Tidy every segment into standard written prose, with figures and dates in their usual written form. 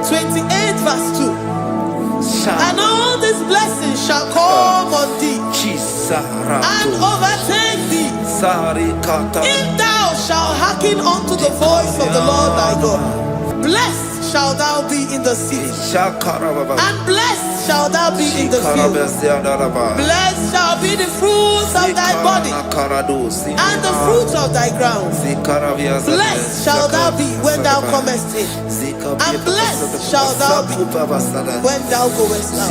28 verse 2. And all these blessings shall come on thee and overtake thee, if thou shalt hearken unto the voice of the Lord thy God. Blessed shalt thou be in the city, and blessed shalt thou be in the field. Blessed shall be the fruits of thy body, and the fruits of thy ground. Blessed shalt thou be when thou comest in, and blessed shalt thou be when thou goest out.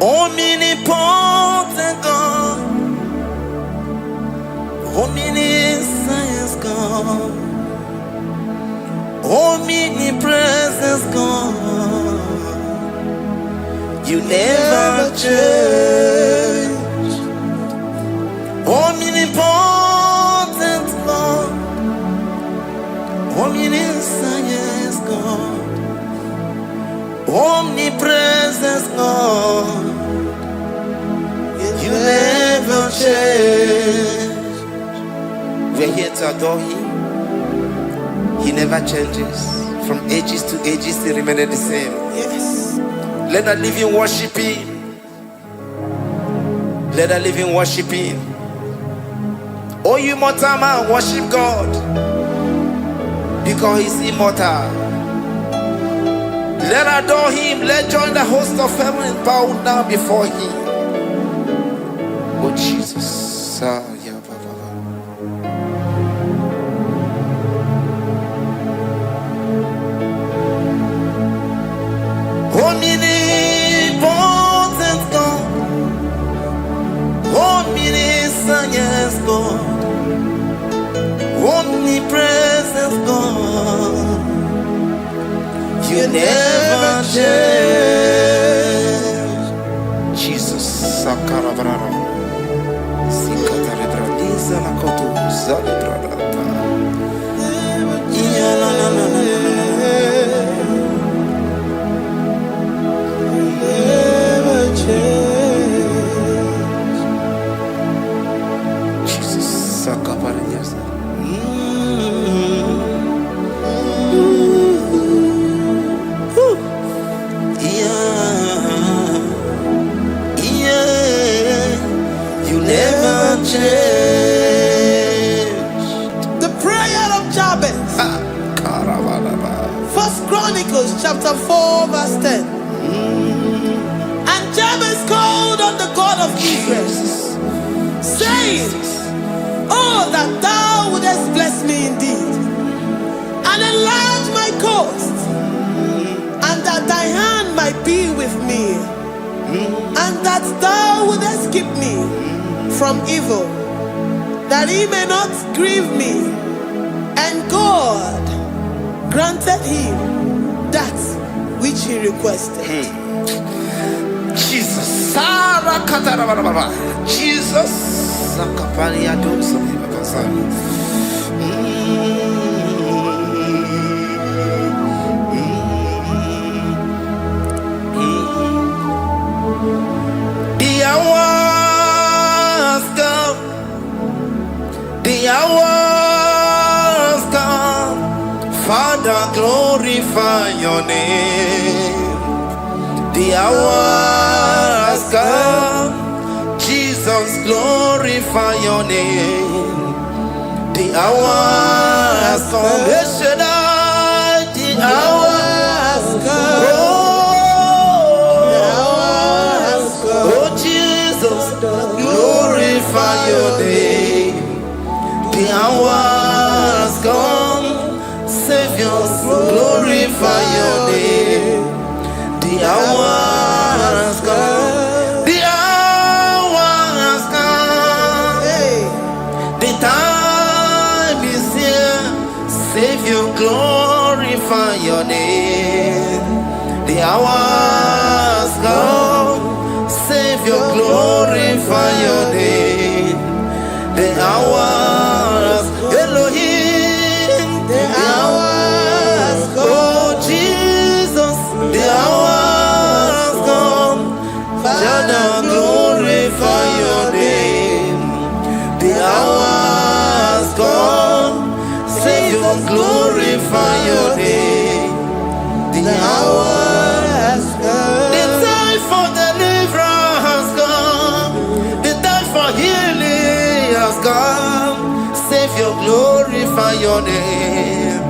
Omnipotent God, omniscience God, omnipresence God, you never change. Omnipotent God, omniscience God, omnipresence God, you never change. We're here to adore Him. He never changes. From ages to ages, He remains the same. Yes. Let that living worship Him. Let that living worship Him. Oh, you mortal man, worship God, because He's immortal. Let adore Him. Let join the host of heaven and bow down before Him. Oh Jesus. Omnipotent God, omniscience God, omnipresence God, you never change. Jesus. Sakarabrara. Sikatarebradiza la kotu zalebrada. Yeah, la la la la never change. Jesus, Sakaparias. You never change. The prayer of Jabez. First Chronicles chapter 4 verse 10. And Jabez called on the God of Israel, saying, oh, that thou wouldest bless me indeed, and enlarge my coast, and that thy hand might be with me, and that thou wouldest keep me from evil, that he may not grieve me. And God granted him that which he requested. Jesus, Jesus, the hours come, the hours come. Father, glorify your name. The hours come, Jesus, glorify your name. The hours come, the hours come. Oh Jesus, glorify your name. The hours come, Savior, glorify your name. The hours come, the hours come. The time is here, Savior, glorify your name. The hours come, Savior, glorify your name. The hours, Elohim, the hours come. Oh Jesus, the hours come. Father, glorify your name. The hours come, Savior, glorify your name. The hours come. The time for deliverance has come. The time for healing has come. Savior, glorify your name.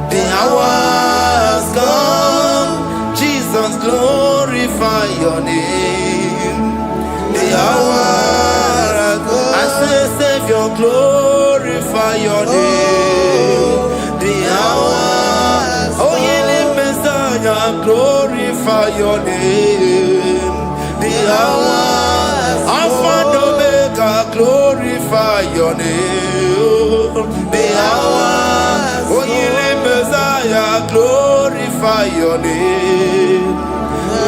The hours come. Jesus, glorify your name. The hours come. I say, Savior, glorify your name. The hours. Oh, healing Messiah, glorify your name. The hours. Alpha and Omega, glorify your name. The hours. Oh, healing Messiah, glorify your name.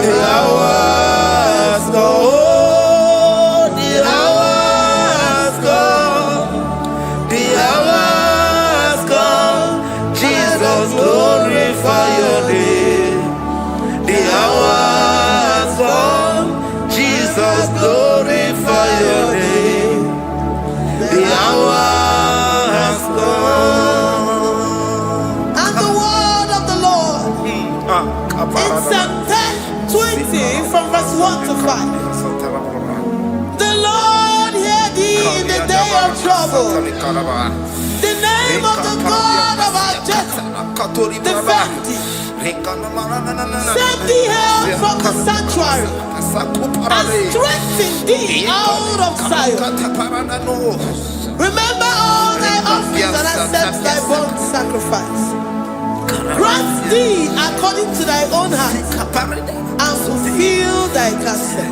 The hours go. Oh, the hours come. The hours come. Jesus, glorify your name. The hours come. Jesus, glorify your name. The hours come. And the word of the Lord in Psalm 20 from verse 1 to 5. The Lord hear thee in the day of trouble. The name of the God of our Jacob defend thee. Set thee help from the sanctuary and strengthen thee out of Zion. Remember all thy offerings and accept thy burnt sacrifice. Grant thee according to thy own heart and fulfill thy counsel.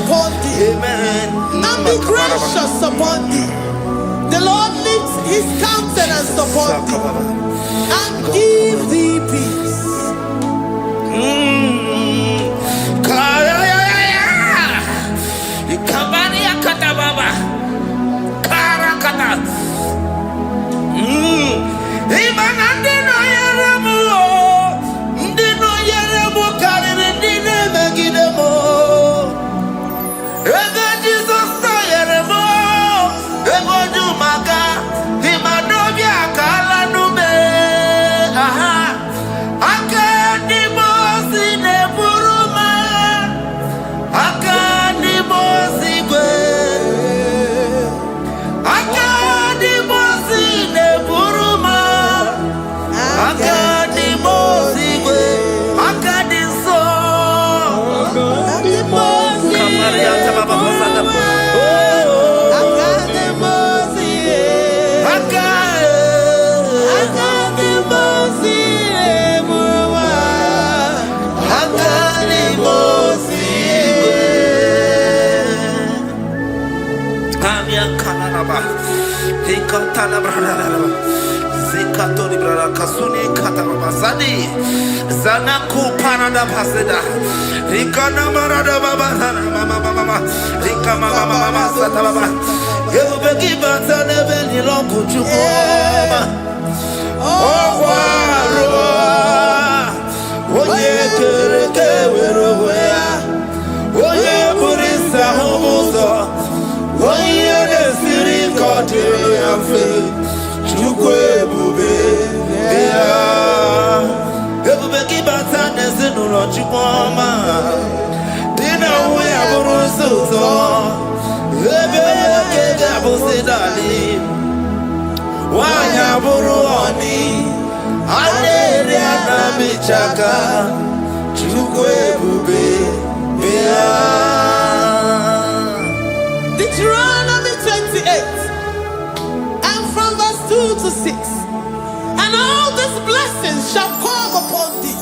Upon thee, amen, and be gracious upon thee. The Lord lifts his countenance upon thee and give thee peace. Zanaku Panada Paseda, Rikana Marada Baba, Mama, Rikama Mama Sataba, you will give us a level in Longo Chuma. Oh, Oye, Oye, Burisa Homoso, Oye, the Siri Cotillo, Chukwe Bube, Everybody but Sanders and Rochipoma. Dinner we have Rosso. Everybody Abusidali. Why Aburuani? Aderiana Michaka. Chukwe Bube. Deuteronomy 28. And from verse 2 to 6. And all these blessings shall come upon thee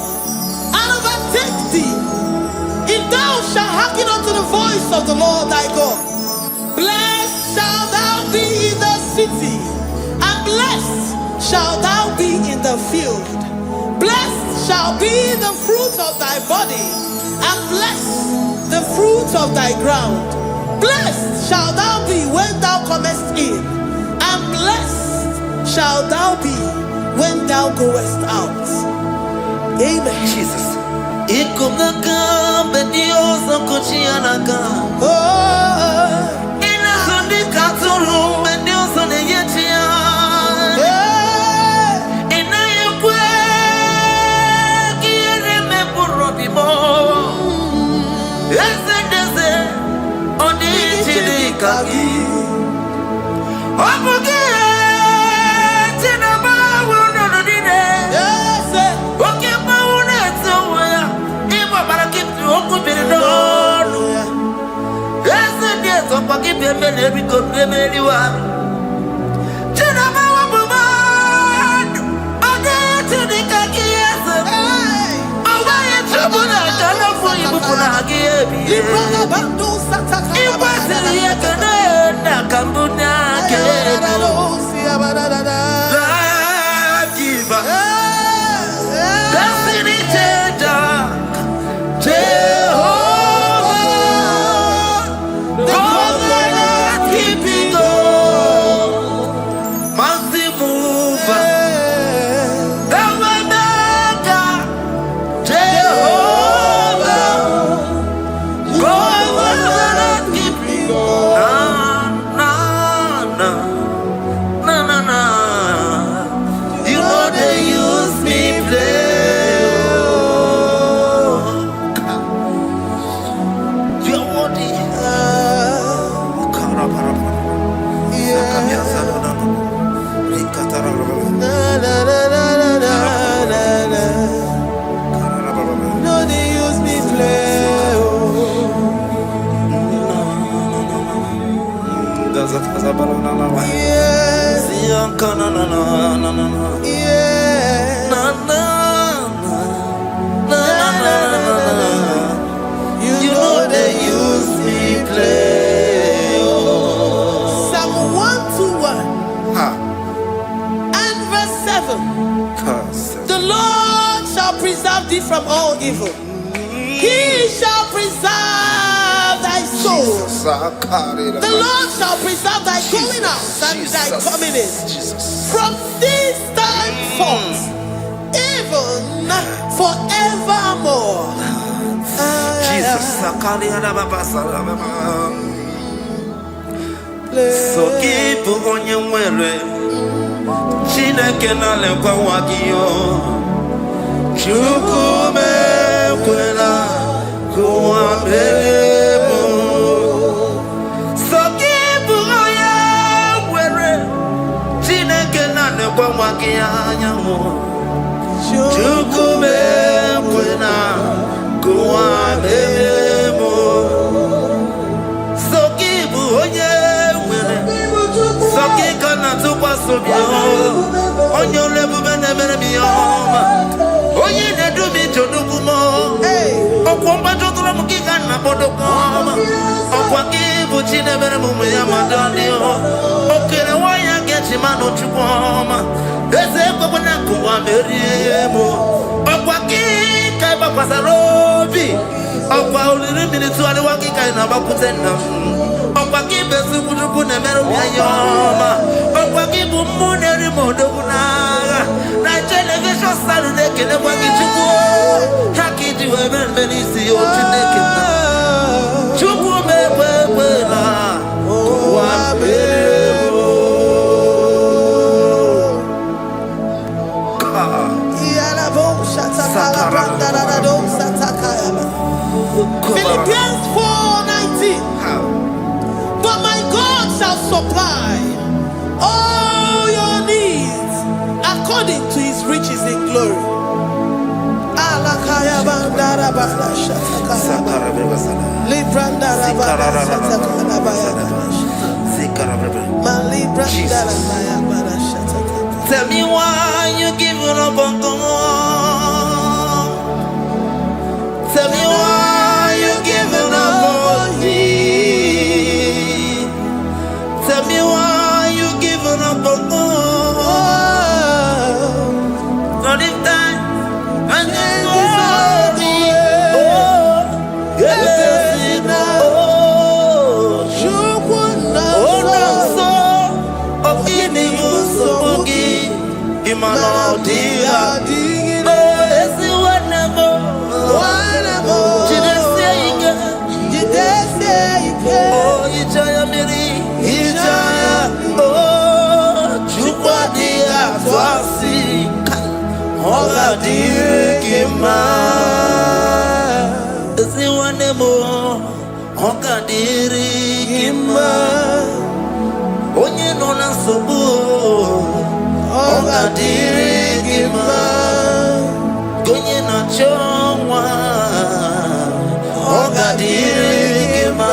and overtake thee, if thou shalt hearken unto the voice of the Lord thy God. Blessed shalt thou be in the city, and blessed shalt thou be in the field. Blessed shall be the fruit of thy body, and blessed the fruit of thy ground. Blessed shalt thou be when thou comest in, and blessed shalt thou be when thou goest out. Amen. Jesus. evil. The Lord shall preserve thee from all evil. He shall preserve thy soul. The Lord shall preserve thy going out and thy coming in. From this time forth, even forevermore. Jesus. So keep on your way. Chineke na lekwa wagiyo. Chukume kwela kuwa bebo. So keep on your way. Chineke na lekwa wagiyo. Chukume kwela kuwa bebo. So keep on your Sakikana to Pasubio, on your level, Oye, they do me to Dukumo, or Quambato Kikana Bodokoma, or Quakibu Chinevermumia Madonio, okay, why I get him out of Chupoma, there's a Babanaku, Meriemo, or Quaki, Pasarobi, or Pauli minutes to the Wakika and Abakutena. Opakibe sukuruku na meru ya yoma. Opakibu muneri modoguna. Na television Saturday kene wakichuku. Haki diwe benisi otineke na. Chuku mewewela. Wabebo. Philippians 4:19. But my God shall supply all your needs according to his riches in glory. Tell me why you giving up on God. Tell me why you giving up on me. Tell me why you giving up on God. Not in time and then glory. Oh, so of giving you so boogie. Imano dia. Oh, it's the whatever. You just say you can. Oh, you try a miri. Oga dirigima, si wanemo. Oga dirigima, onye nona sobu. Oga dirigima, onye na chongwa. Oga dirigima,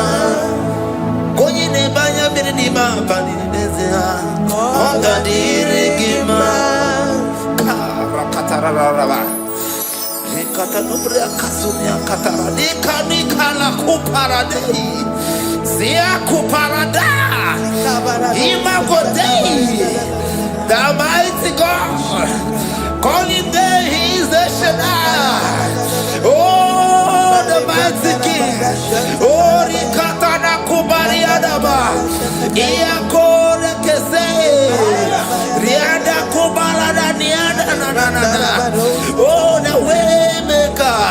onye ne banya miri ni mapani nezea. Oga dirigima. Katararaba. Katanubria kasunia katara. Nikala kuparadei. Zia kuparada. Imagodei. The mighty God. Calling there, he is the Shaddai. Oh, the mighty King. Oh, Rikatana kubariadaba. Iakore kese. Riada kubalada niada na. Oh, the way maker.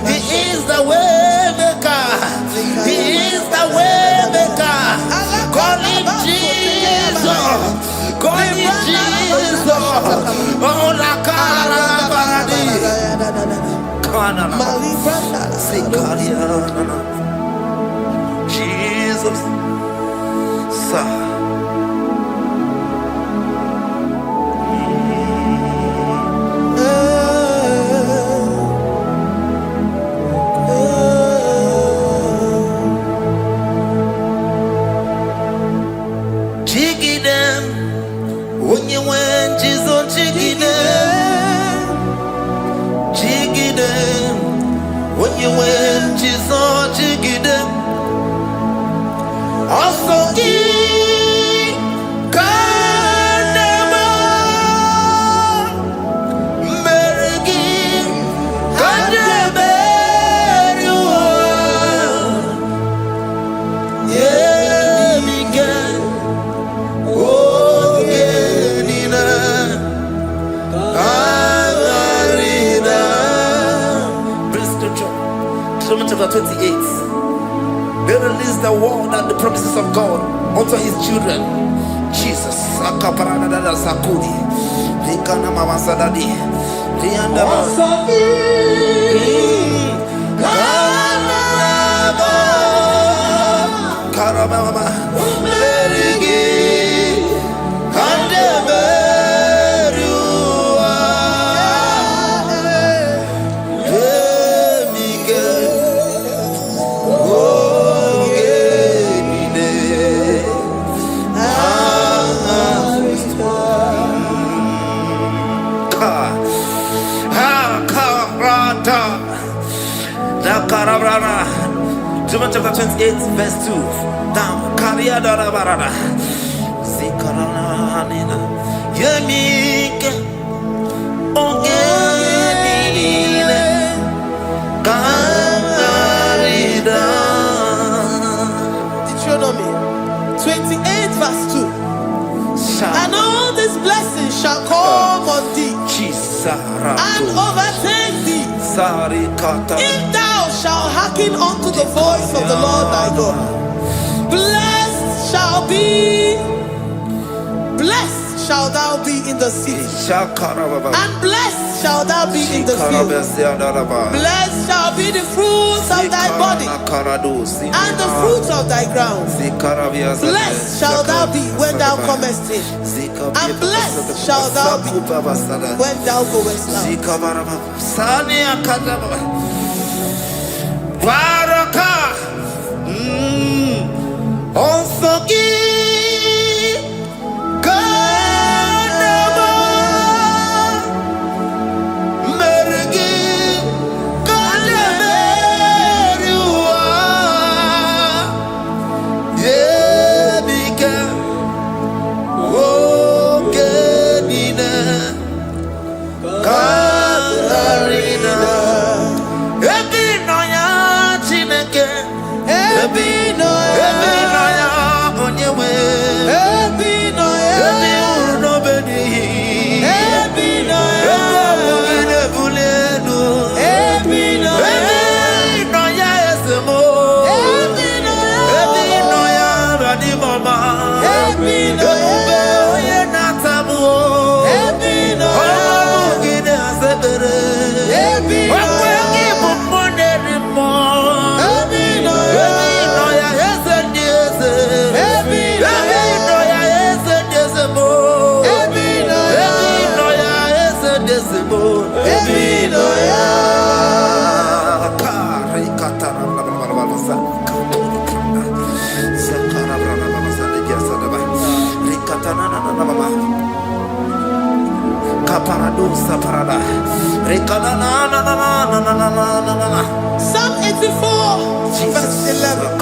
He is the way maker. He is the way maker. Call him Jesus. Call him Jesus. Oh, la cara baradi. Kana. Jesus. Sa. Also give Bring scripture. Deuteronomy chapter 28. They release the word and the promises of God unto his children. Jesus. Deuteronomy chapter 28, verse 2. Down. Deuteronomy 28, verse 2. And all these blessings shall come on thee and overtake thee if thou shalt hearken unto the voice of the Lord thy God. Blessed shall thou be in the city, and blessed shall thou be in the field. Blessed shall be the fruits of thy body and the fruits of thy ground. Blessed shall thou be when thou comest in, and blessed shall thou be when thou goest out. Psalm 84, verse 11.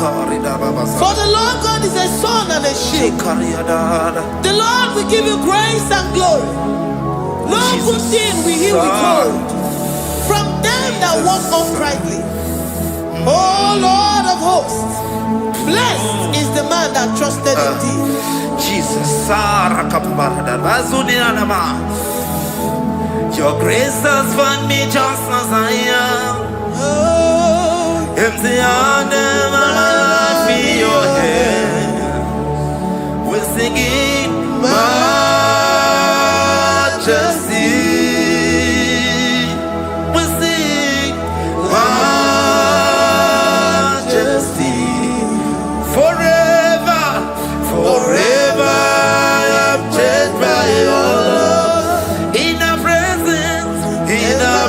For the Lord God is a sun and a shield. The Lord will give you grace and glory. No good thing will he withhold from them that walk uprightly. O Lord of hosts, blessed is the man that trusted in thee. Jesus. Your grace has found me just as I am. Empty handed, my life in your hand. We're singing majesty. We sing majesty. Forever, forever I'm changed by your love. In the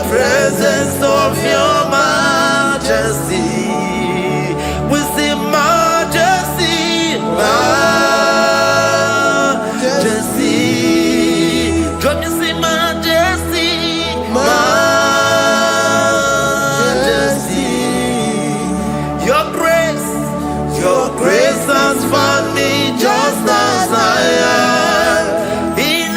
presence of your majesty, we see majesty, majesty. Drop you see majesty, majesty. Your grace has found me just as I am. In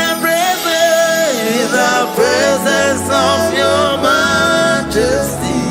the presence of your majesty.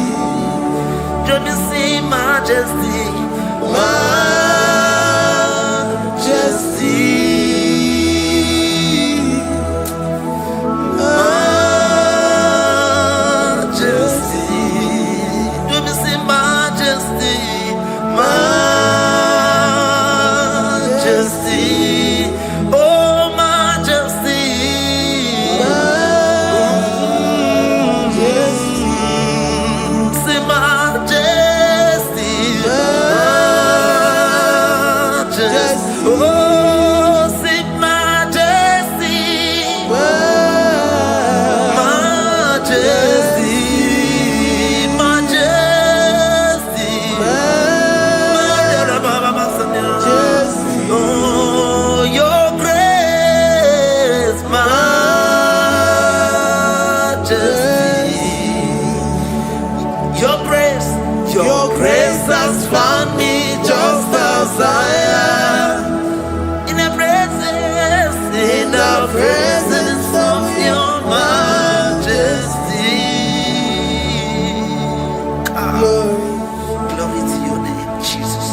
majesty. Your grace has found me just as I am. In the presence of your majesty. Glory to your name, Jesus.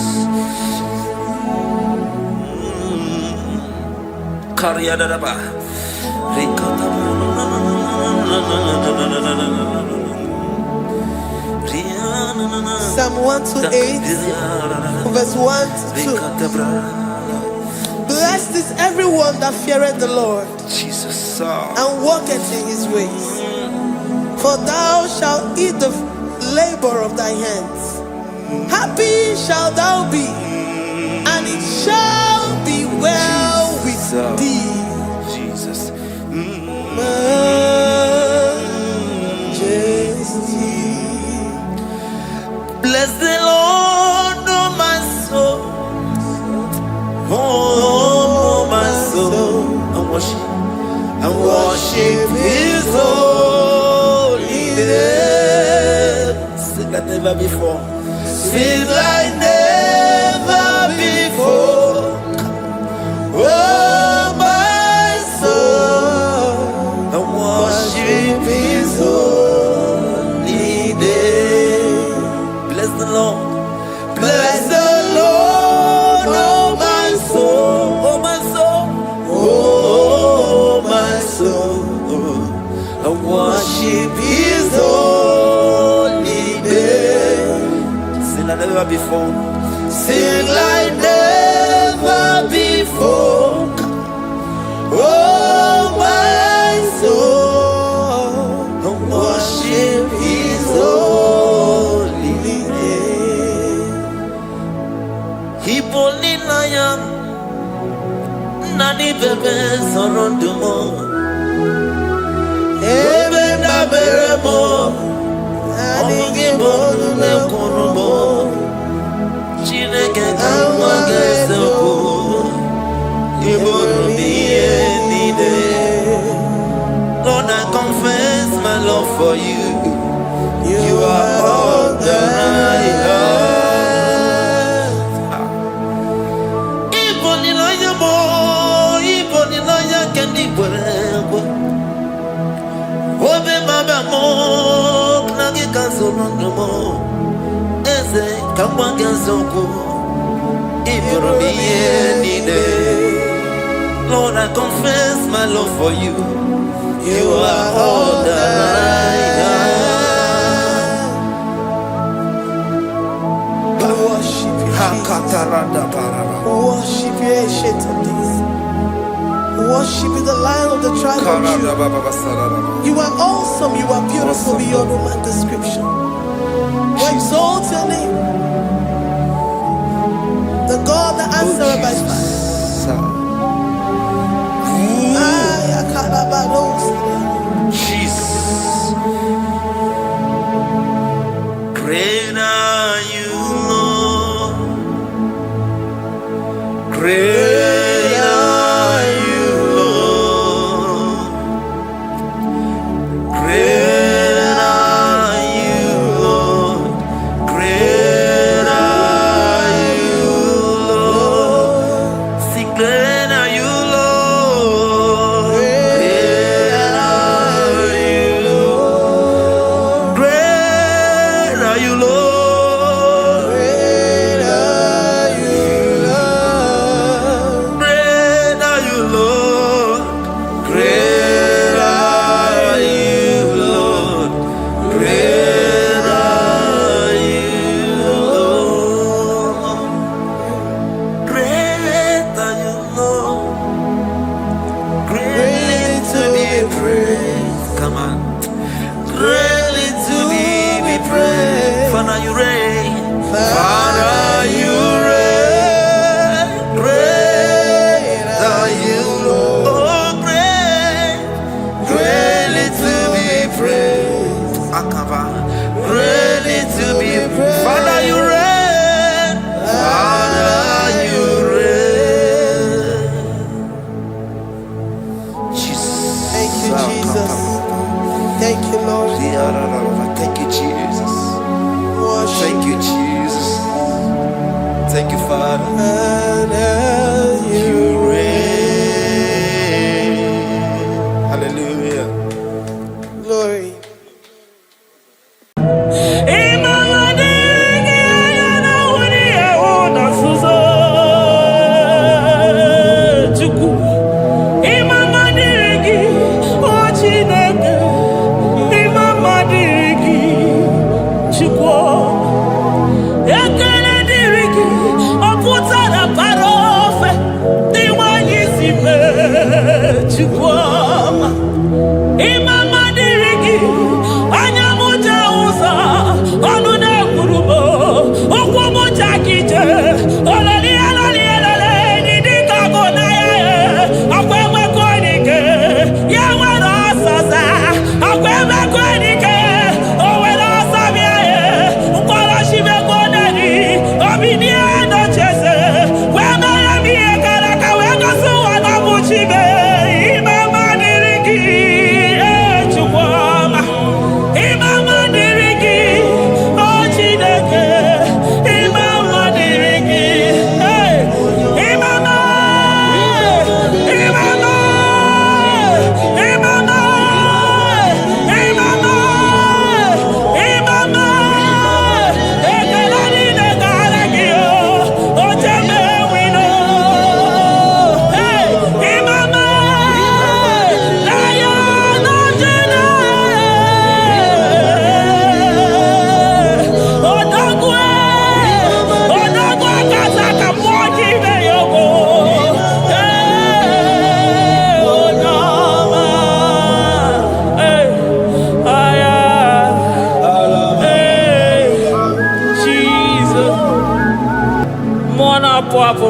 Psalm 128, verse 1 to 2. Blessed is everyone that feareth the Lord, Jesus, and walketh in his ways. For thou shalt eat the labor of thy hands. Happy shalt thou be, and it shall be well with thee. Jesus. Majesty. Bless the Lord, oh my soul. Oh, my soul. And worship his holy name. Sing like never before. Sing like never before. Oh, my soul. And worship his holy name. Bless the Lord. Bless the Lord, oh my soul, oh my soul, oh my soul. I worship his holy name. Sing like never before. Sing like never before. Oh my soul, I worship his holy name. Hipoli nayam nani bebe sorondumo ebe na beremo IGBO ne konumo chineke kama gesoko ibonu biye nide. Lord, I confess my love for you. You are all that I have. Obe mama mo knagi kazono mo eze kamwange zoko ibromi yenide. Lord, I confess my love for you. You are all that I have. Worship you, worship you, ancient of days. Worship you, the Lion of the tribe of Judah. You are awesome, you are beautiful beyond human description. We exalt your name, the God that answered by fire. Jesus. Great are you, Lord. Great are you, Lord. Great are you, Lord. Great are you, Lord. Sing, great are you, Lord. Great are you, Lord. Great are you, Lord. Come on. Greatly to be praised. Father, you reign. Father, you reign. Great are you, Lord. Oh, great. Greatly to be praised. Akava. Greatly to be praised. Father, you reign. Father, you reign. Jesus. Thank you, Jesus. Thank you, Lord. Thank you, Jesus. Worship. Thank you, Jesus. Thank you, Father. And You reign. Hallelujah. Glory.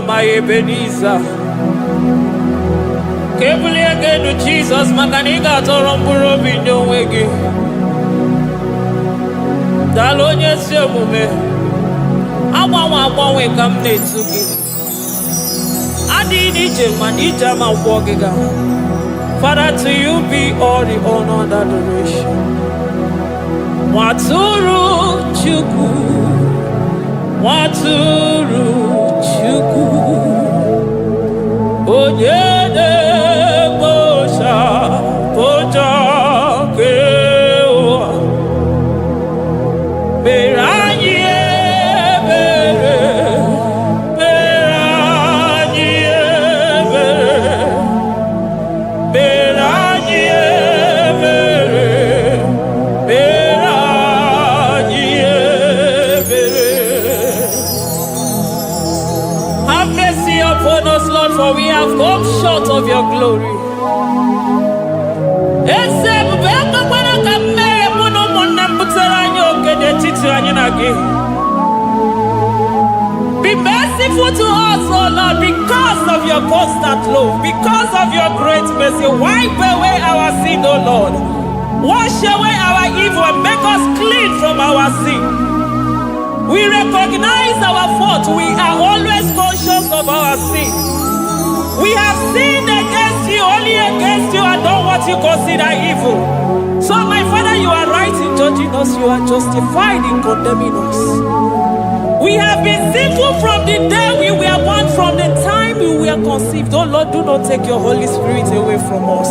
My Ebenezer, Kebuli again to Jesus, Makanika Toromburo Bino Wegi. Dalonia Semume, Awa we come to you. Adi Nije Manija Ma Wogiga. Father, to you be all the honor and adoration. Waturu Chuku, Waturu Chuku, Onyede Bosha, Boja Kewa, Beranye Bere, Beranye Bere, Beranye Bere, Beranye Bere. Have mercy upon us, Lord, for we have come short of your glory. Be merciful to us, oh Lord, because of your constant love, because of your great mercy. Wipe away our sin, oh Lord. Wash away our evil and make us clean from our sin. We recognize our fault. We are always conscious of our sin. We have sinned against you, only against you, and done what you consider evil. So, my Father, you are right in judging us. You are justified in condemning us. We have been sinful from the day we were born, from the time we were conceived. Oh Lord, do not take your Holy Spirit away from us.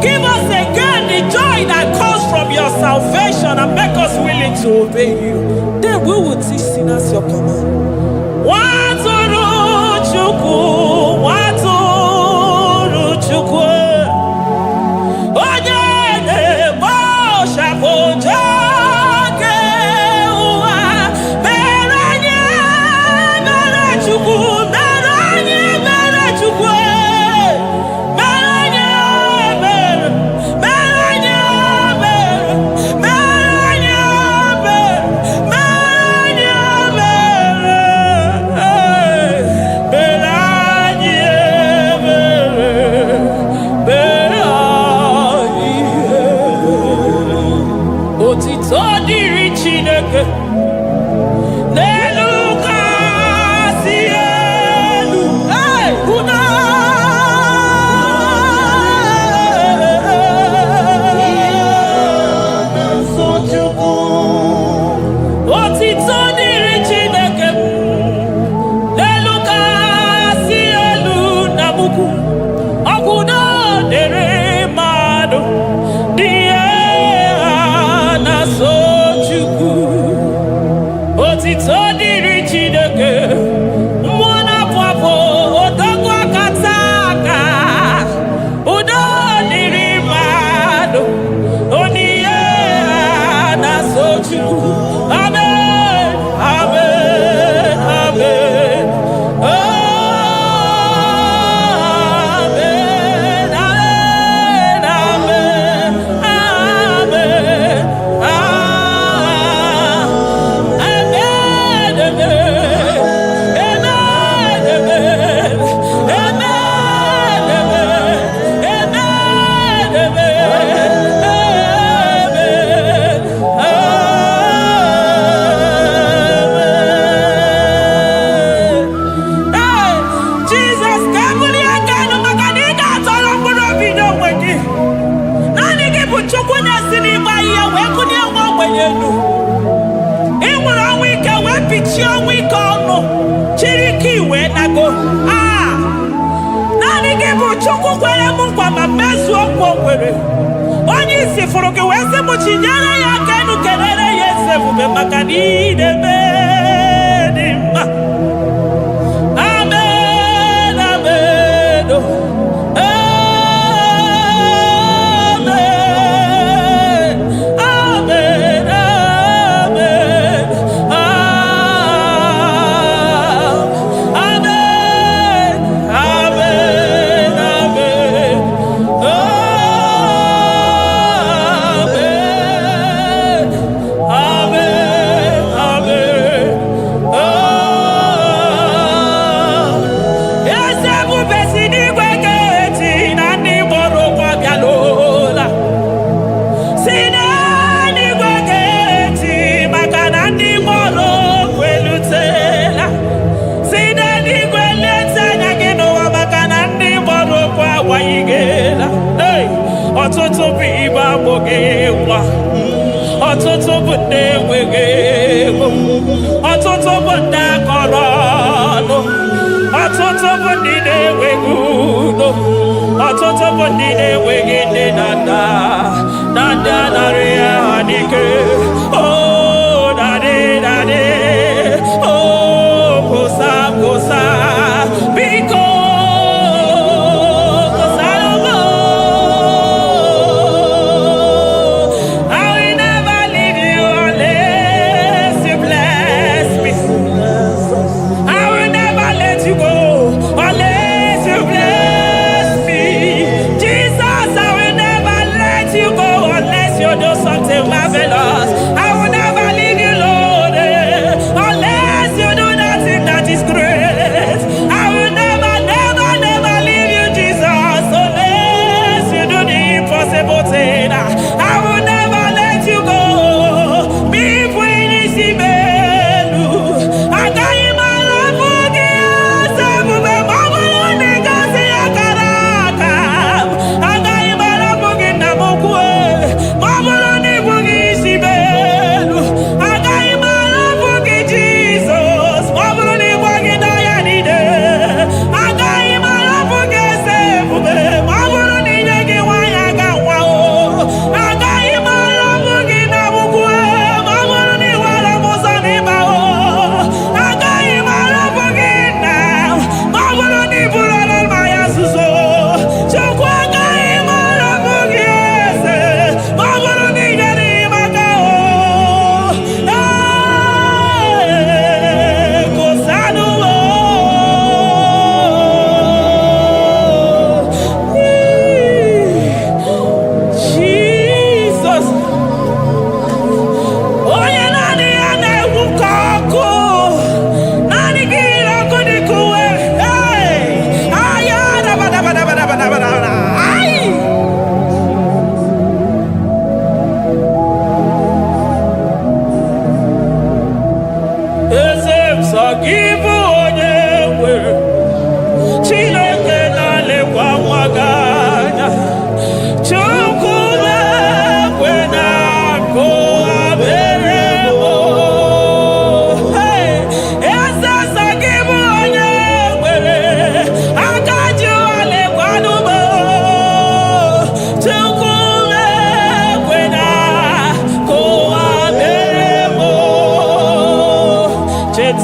Give us again the joy that comes from your salvation and make us willing to obey you. Then we will teach sinners your command. Waturu Chuku, Waturu Chuku, Onyede Bosha Boja Kewa, Beranye Bere Chuku, Beranye Bere Chuku, Beranye Bere, Beranye Bere, Beranye Bere, Beranye Bere, Beranye Bere, Beranye. Otito diri Chineke. Amen. Amen. Amen. Amen. Amen. Amen. onye isi fụrụ gị wee sị m chinyere ya aka enu kelere ya eze ebube maka na ị na-eme dị mma. Amen. Amen. Amen. Ọtụtụ bụ ibe agbụghị nwa, ọtụtụ bụ ndị enweghị ego, ọtụtụ bụ ndị akọrọ ọnụ, ọtụtụ bụ ndị na-enweghị udo, ọtụtụ bụ ndị na-enweghị nne na nna, na ndị anarị ya n'ike. Oh, daddy, daddy, oh, kosa, kosa, biko.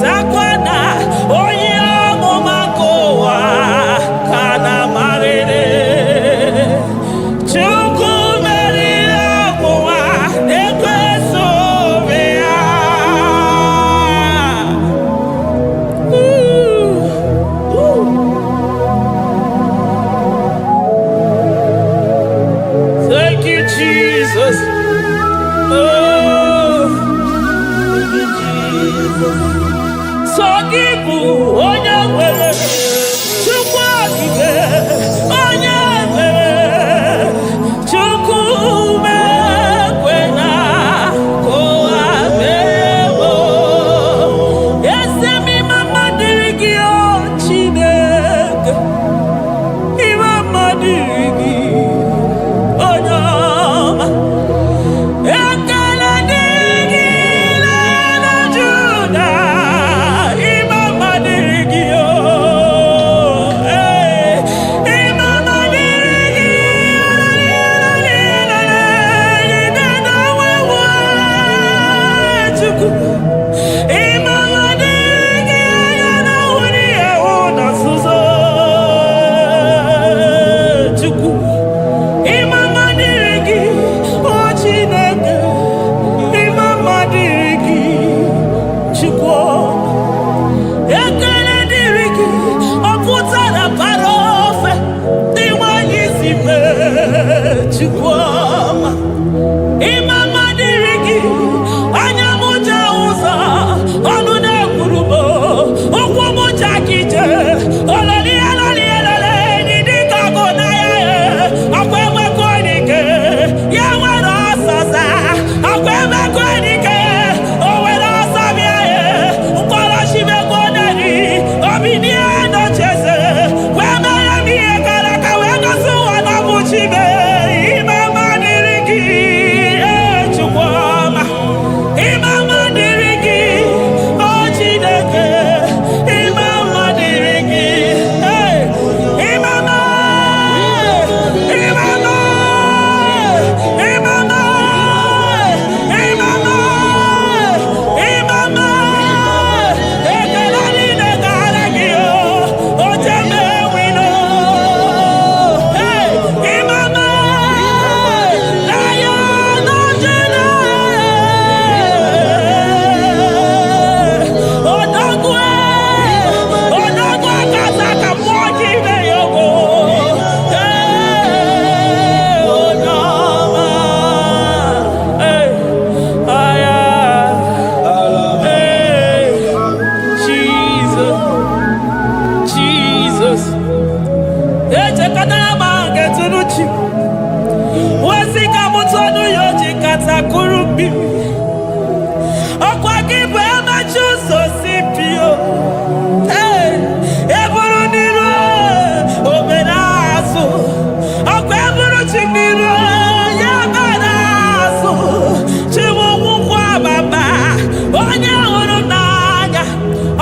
Zakwana Oh, Jesus. So give onye nwere Chukwu okike onye mere Chukwu mekwena ka ụwa mewo. Eze m mama dịrị gị o Chineke, mama dịrị gị onye ọma. Ekele dịrị gị n'ala Juda, mama dịrị gị o. Mama dịrị gị Chukwu. Mama dịrị gị anya na wuri ewu na nzuzo Chukwu. Mama dịrị gị o Chineke, mama dịrị gị Chukwu. Ekele dịrị gị ọ pụtara bara ofe dị nwanyị si mee Chukwu ọma. Mama dịrị gị anya m ja ụzọ ọnụ na-ekwuru m ụkwụ m ja kije ololi eloli elele dị dịka ọgụ na ya ọkwa emekọ dike ya nwere ọsọsa ọkwa emekọ dike o nwere ọsọ bịa ya mkpọrọchimego neri obinie nocheze wee mere m ihe gara aka wee gosi ụwa na bụ chibe. Mama dịrị gị Chukwu ọma. Mama dịrị gị o Chineke, mama dịrị gị mama ekele niile gara gị o jeme wino mama na ya nọjere odogwu akasa ka mmụọ gị ime ya ogo onye ọma aya Jesus echekọtara ma getụrụ chi wezi ka mụtụ ọnụ ya oji katakụrụ mmiri ọkwa gị bụ emechi ụzọ si pio eburu n'iru obere azụ ọkwa eburu chi n'iru ya bara azụ chiwụkwụkwọ ababa onye hụrụ n'anya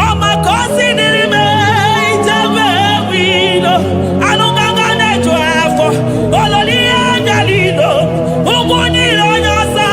ọma ka o si dịrị m ijebe wilo anụgaga na-eju afọ ololi ihe bịalido ụgwụ niile onye ọsọ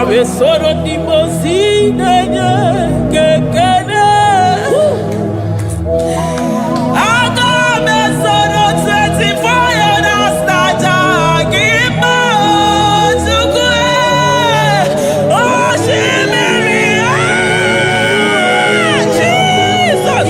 Besoro di mozine kekene. Aga besoro 24 years naja gima tukue. Oh shimiri Jesus.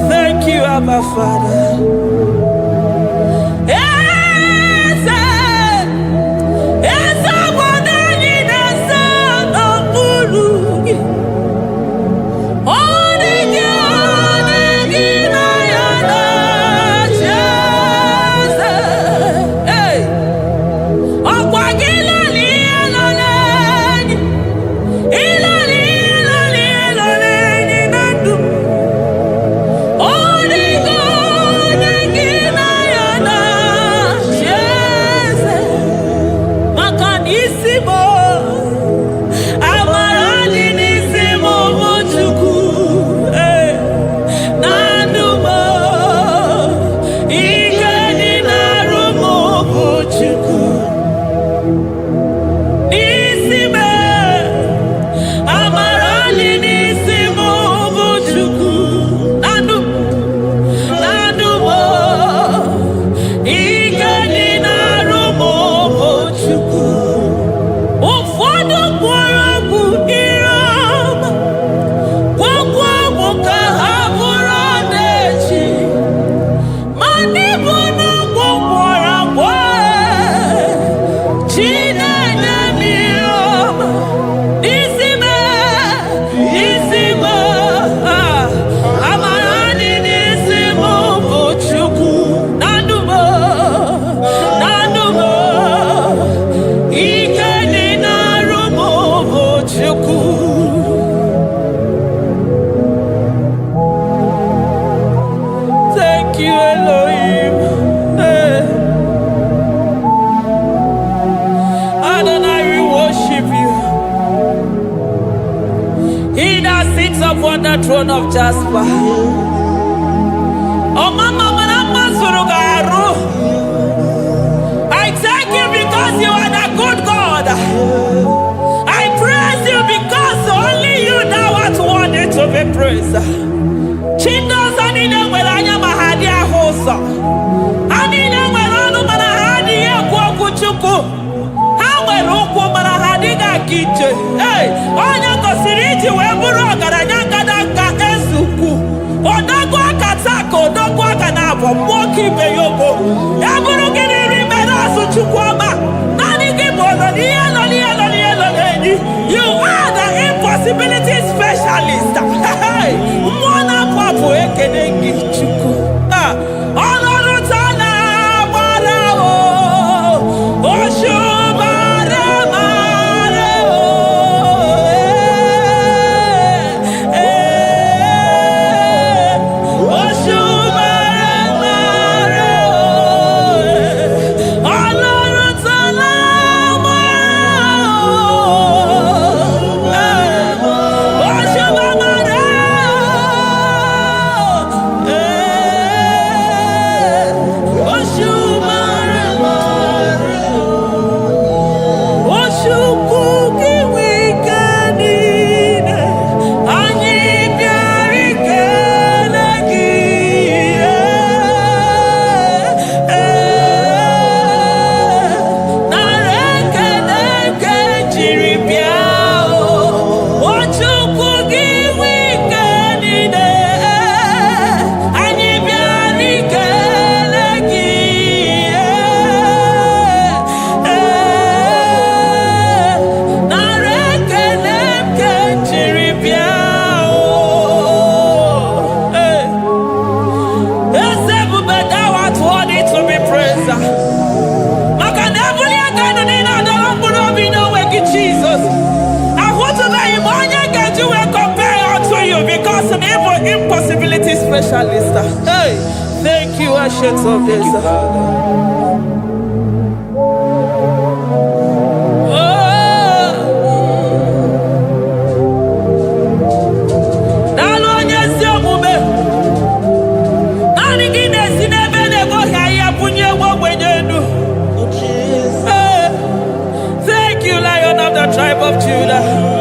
Thank you, Abba Father. Elohim. Hey. Adonai, we worship you. He that sits upon the throne of Jasper. Oh, Mama, I thank you because you are the good God. I praise you because only you now are worthy to be praised. Chindos anine welanya mahadi ahosa. Anine welanu manahadi ya kwa kuchuku. Hawe ruku manahadi ga kiche. Hey, onya kosiriji weburu agaranya kadaka esuku. Odagwa katako, odagwa kanabo, mwoki beyogo. Yaburu gini rimena suchukwama. Nani gibono, nielo. You are the impossibility specialist. Mwana papu ekenengi chuku. Olorutana marao. Oshubare marao. Oshubare marao. Olorutana impossibility specialist. Hey, thank you, Ancient of Days. Thank you, Lion of the tribe of Judah.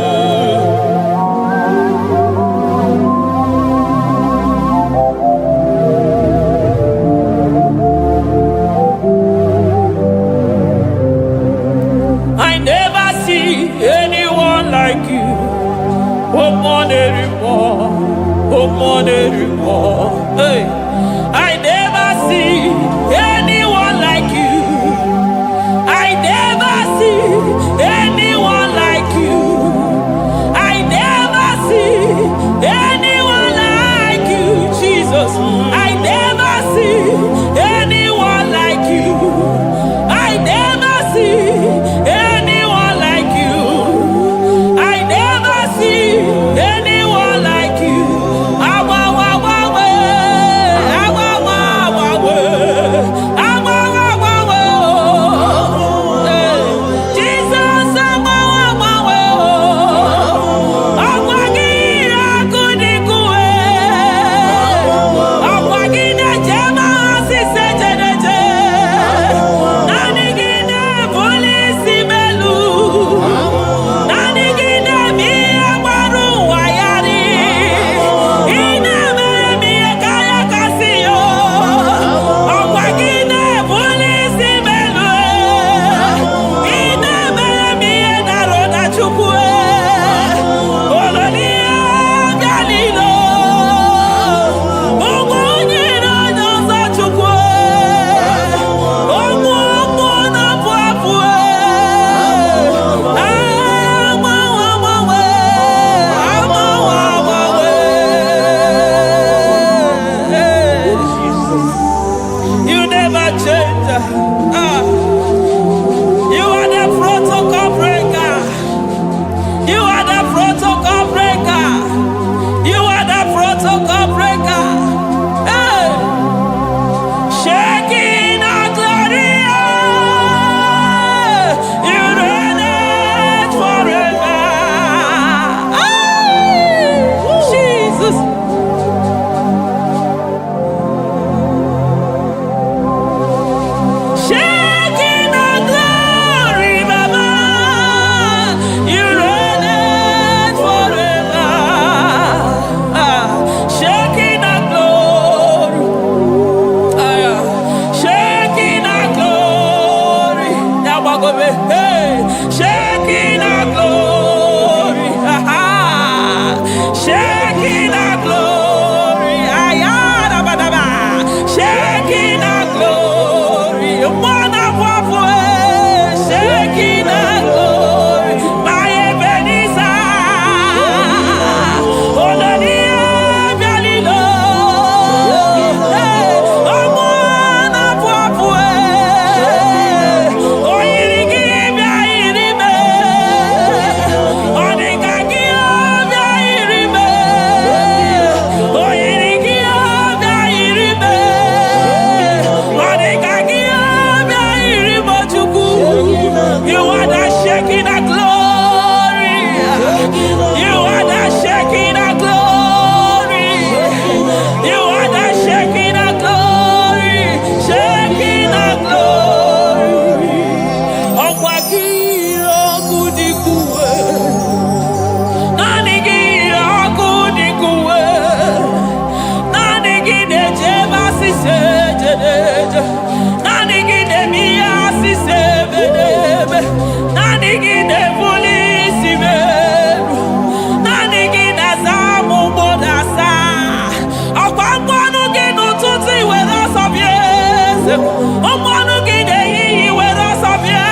Ọmọnụ gị na-ehihie were ọsọ bịa.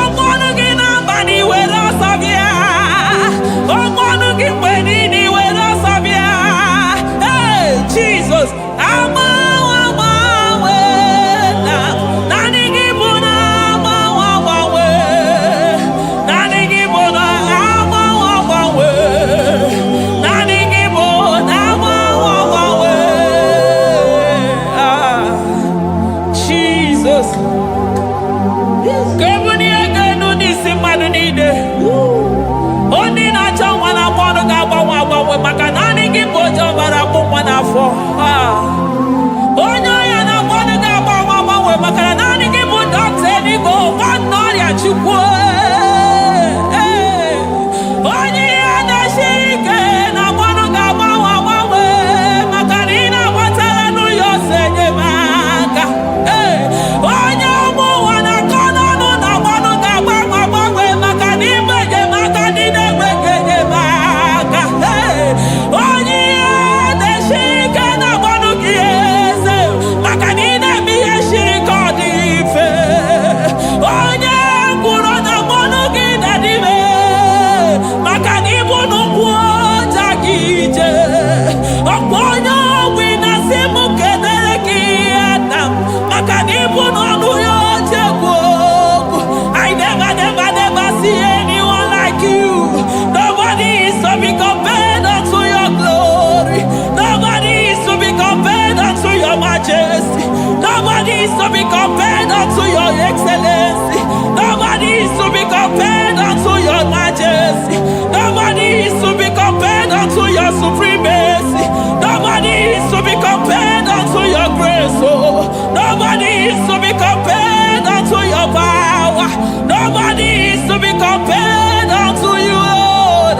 Ọmọnụ gị n'abalị were ọsọ bịa. Ọmọnụ gị mgbe niile were ọsọ bịa. Hey, Jesus, agbanwe na naanị gị bụ na agbanwe. Naanị gị bụ na agbanwe. Naanị gị bụ na agbanwe. Jesus. Kebuni egenu n'isi mmadụ niile. Onye na-achọ nwa na-akpọ ọnụ ga-agbanwe maka naanị gị bụ oje ọbara akpụ nwa n'afọ. Onye ọya na-akpọ ọnụ ga-agbanwe maka na naanị gị bụ dọkịta eluigwe nwanne ọrịa Chukwu. Onye ihe na-esiri ike na-akpọ ọnụ ga-agbanwe maka na ị na-agbatara n'ụyọ ose enyemaka. Onye ụmụ ụwa na-akọ n'ọnụ na-akpọ ọnụ ga-agbanwe maka na ime enyemaka ndị na-enweghị enyemaka. Onye ihe na-esiri ike na-akpọ ọnụ gị eze maka na ị na-eme ihe siri ike ọ dị mfe. Onye kwuru na-akpọ ọnụ gị na-adịme maka na ịbụ n'ụkwụ ọja gị ije. Ọkwa onye ogbi na-asị m kenere gị ada maka na ịbụ n'ọnụ ya oche egwu okwu. I never see anyone like you. Nobody is to be compared unto your glory. Nobody is to be compared unto your majesty. Nobody is to be compared unto your excellency. Nobody is to be compared unto your majesty. Nobody is to be compared unto your supremacy. Nobody is to be compared unto your grace. Oh, nobody is to be compared unto your power. Nobody is to be compared unto you, Lord.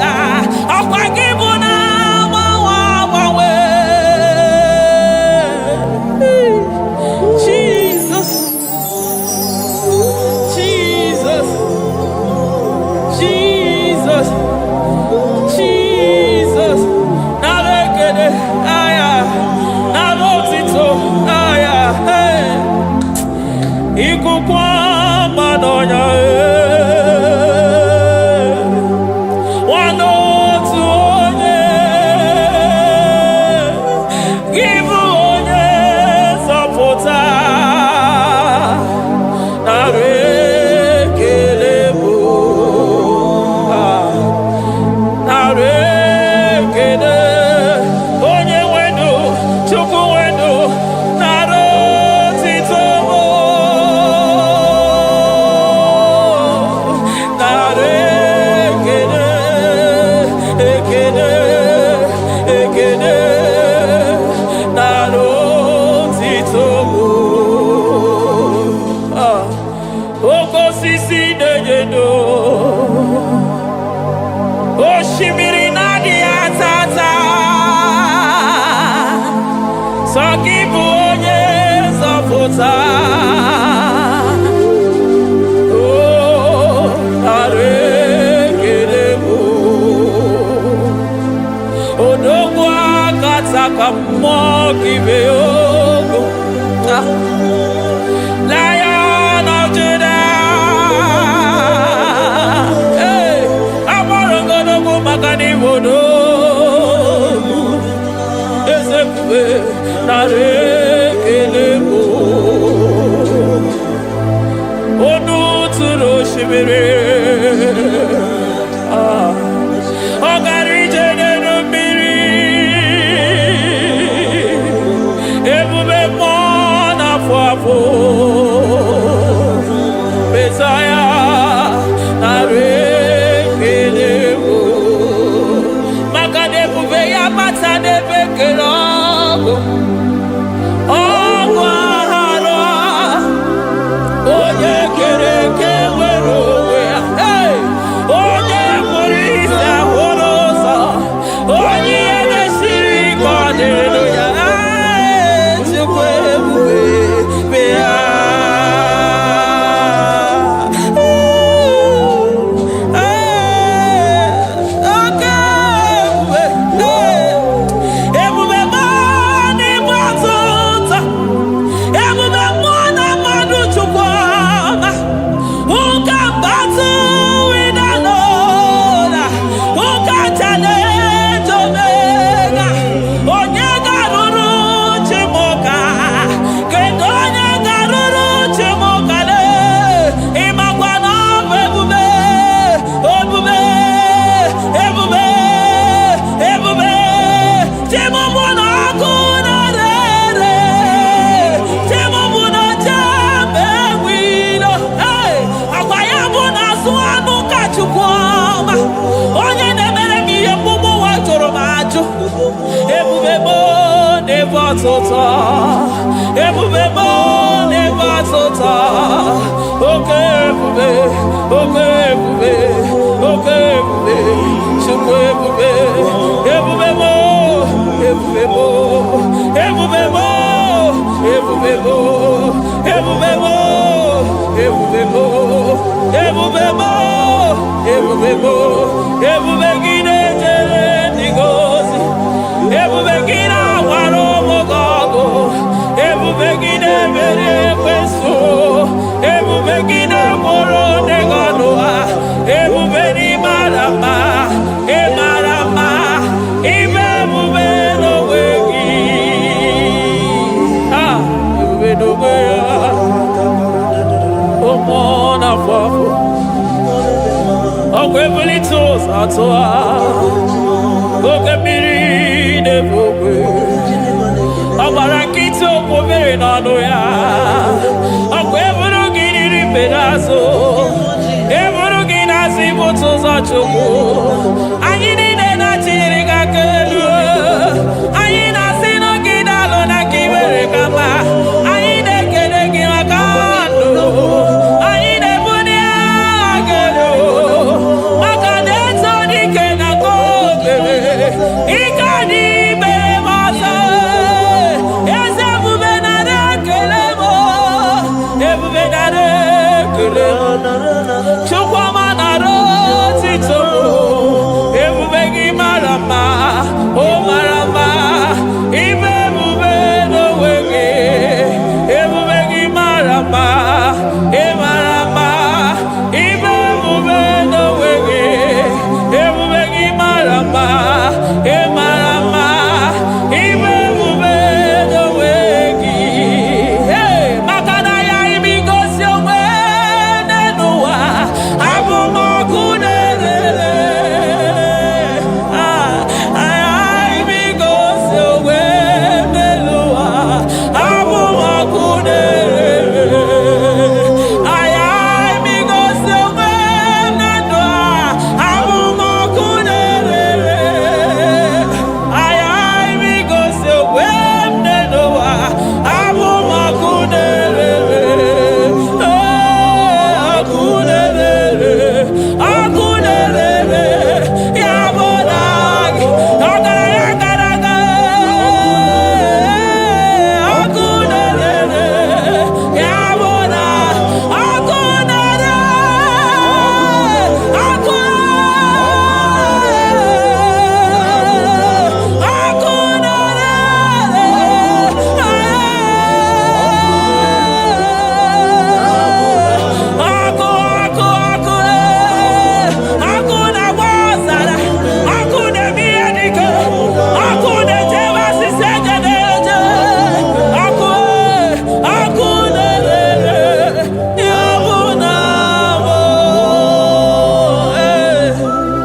Jesus, Jesus, Jesus, Jesus. Narekede, aya, narotito, aya, hey. Ikukwa madonya, Oshimiri nadi atata Sokibu onye zọpụta. Oh, arekerebo Odogwu akata ka mmụọ kibe ogo. Lion of Judah. Hey, amọrọgodogo maka n'ibodo. Ezekwe narekelebo. Onu tụrụ osimiri. Ọ gara ije n'elu mmiri. Ebube mmụọ na-afụ afụ. Mesaya narekelebo. Maka na ebube ya mata n'ebe kere ọgụ. Ọgụ aghara onye kere eke nwere onwe ya. Hey! Onye kpụrụ isi ahụrụ ụzọ. Onye ihe na-esiri ike ọ dịrị ya. Chukwu ebube bịa. batota. Ebube mo ne batota. Okay, ebube. Okay, ebube. Okay, ebube. Chukwu ebube. Ebube mo. Ebube mo. Ebube mo. Ebube mo. Ebube mo. Ebube mo. Ebube mo. Ebube mo. Ebube gide jere digozi. Ebube gide waro mogogo. Ebube gide mere kweso. Ebube gide moro neganoa. Ebube ni marama. E marama. Ibe ebube no wegi. Ah, ebube no wegi. Omona fafo. Okwebuli tos atoa. Okebiri de bokwe. Abarakito kobere nano ya. Okwebulu giri pedazo. Ebulu ginasi botos achoko. Anyini de na chiriga kelu. Anyina sino gidalo na kibere kama. Anyine kede gimakando. Anyine bunia agelo. Makadeto di kena kobebe. Ikadi bere masa. Eze bubenare kelemo. Ebubenare kelemo. Chukwa manaro tito. Ebubegi marama. Oh marama. Ibe bube no wege. Ebubegi marama. E marama. Ibe bube no wege. Ebubegi marama. E marama. Ibe bube no wege. Hey, makana ya imigosi owe nenua. Abu makunere. Ay imigosi owe nenua. Abu makunere. Ay imigosi owe nenua. Abu makunere. Ay imigosi owe nenua. Abu makunere. Akunere. Akunere. Yabonagi. Agaraga. Akunere. Yabona. Akunere.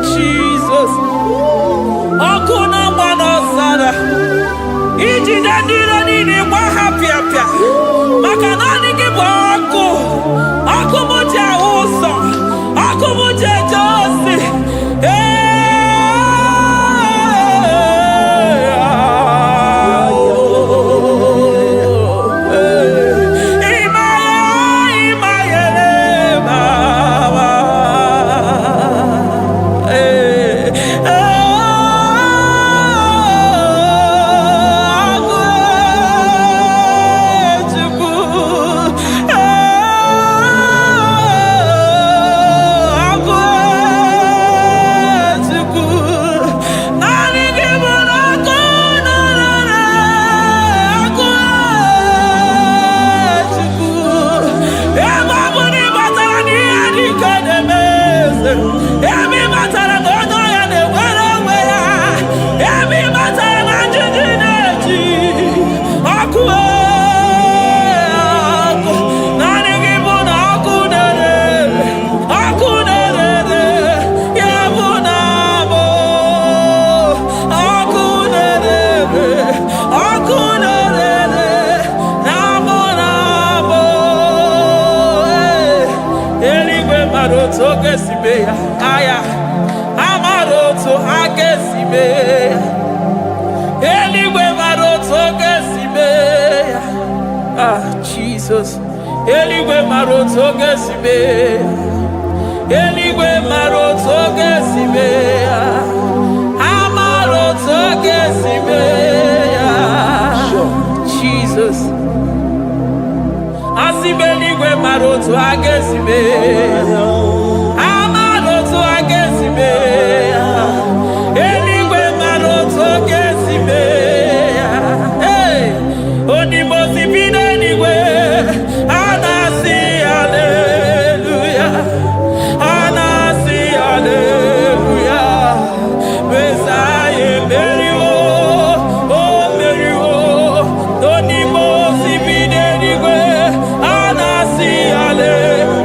Jesus. Akuna manosara. Iji dadiro nini kwa hapia. Makanani kiboko. Akumuche uso. Akumuche josi. Aya, amaroto agesibe, eligwe maroto agesibe. Jesus. Eligwe maroto gesibe. Eligwe maroto gesibe. Amaroto gesibe. Jesus. Asibeligwe maroto agesibe. Amaroto agesibe. Eligwe maroto gesibe. Hey, onimosi bide eligwe. Anasi hallelujah. Anasi hallelujah. Besaye merio. Oh merio. Onimosi bide eligwe. Anasi hallelujah.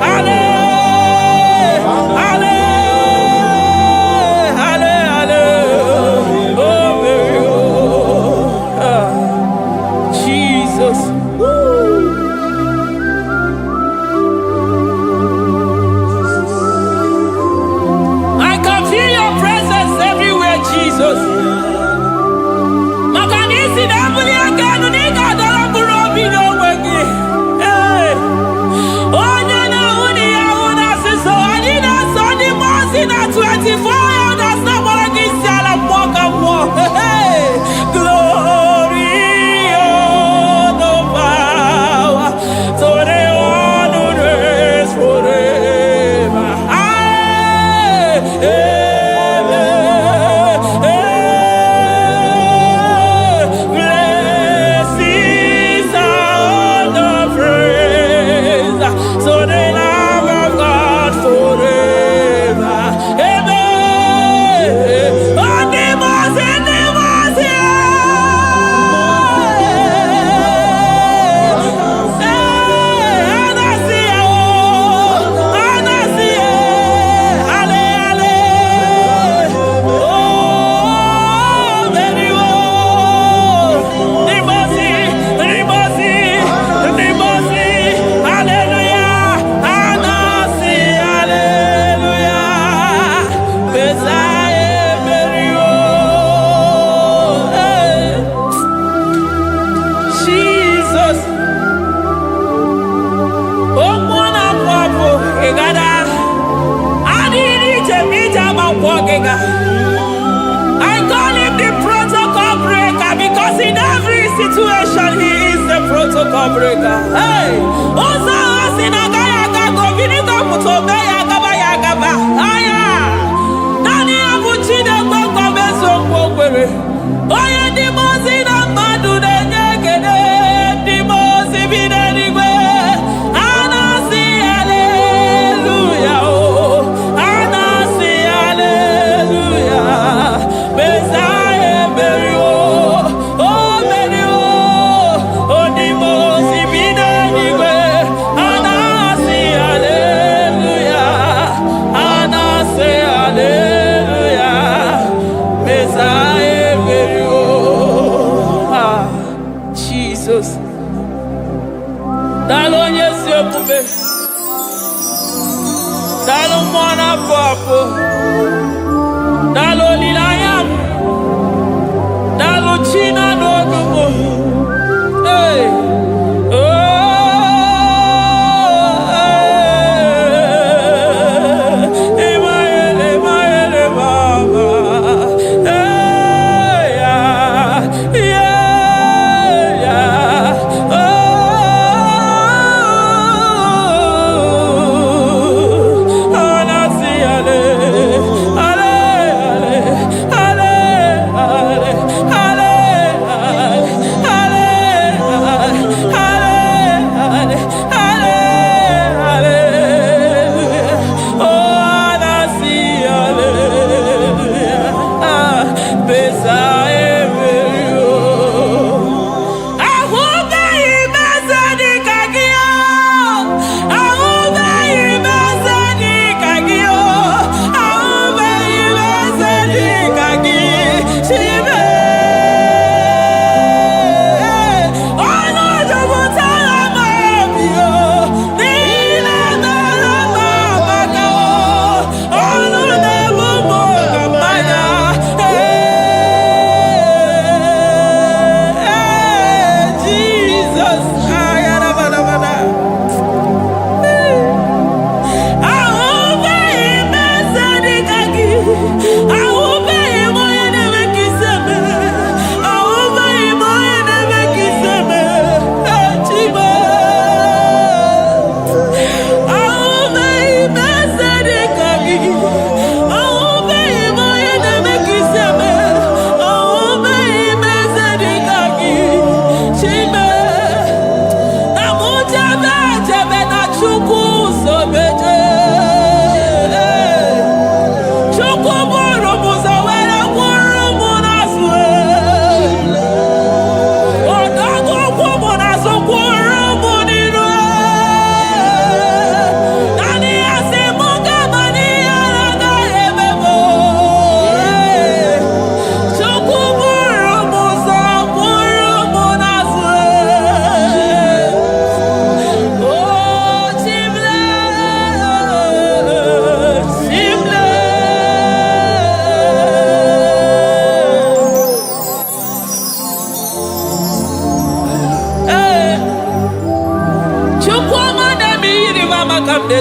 I call him the protocol breaker because in every situation he is the protocol breaker. Hey, Osa Asinaga Yagago, Vinika Mutobe Yagaba Yagaba. Aya, Nani Abuchina Boko Beso Bokwe. Oya Dimozina Madu de Negede, Dimozi Binanigwe. Anasi hallelujah. Anasi hallelujah. Besaye Merio. Oh Merio. Oh Dimozi Binanigwe. Anasi hallelujah. Anasi hallelujah. Besaye Merio. Jesus. Dalo nyesi omume. Dalo mwana papo. Dalo lilayam. Dalo china nogumo. Hey. Oh. Emaele, emaele, baba. Hey, yeah, yeah, yeah. Oh. Anasi ale, ale, ale, ale, ale, ale, ale.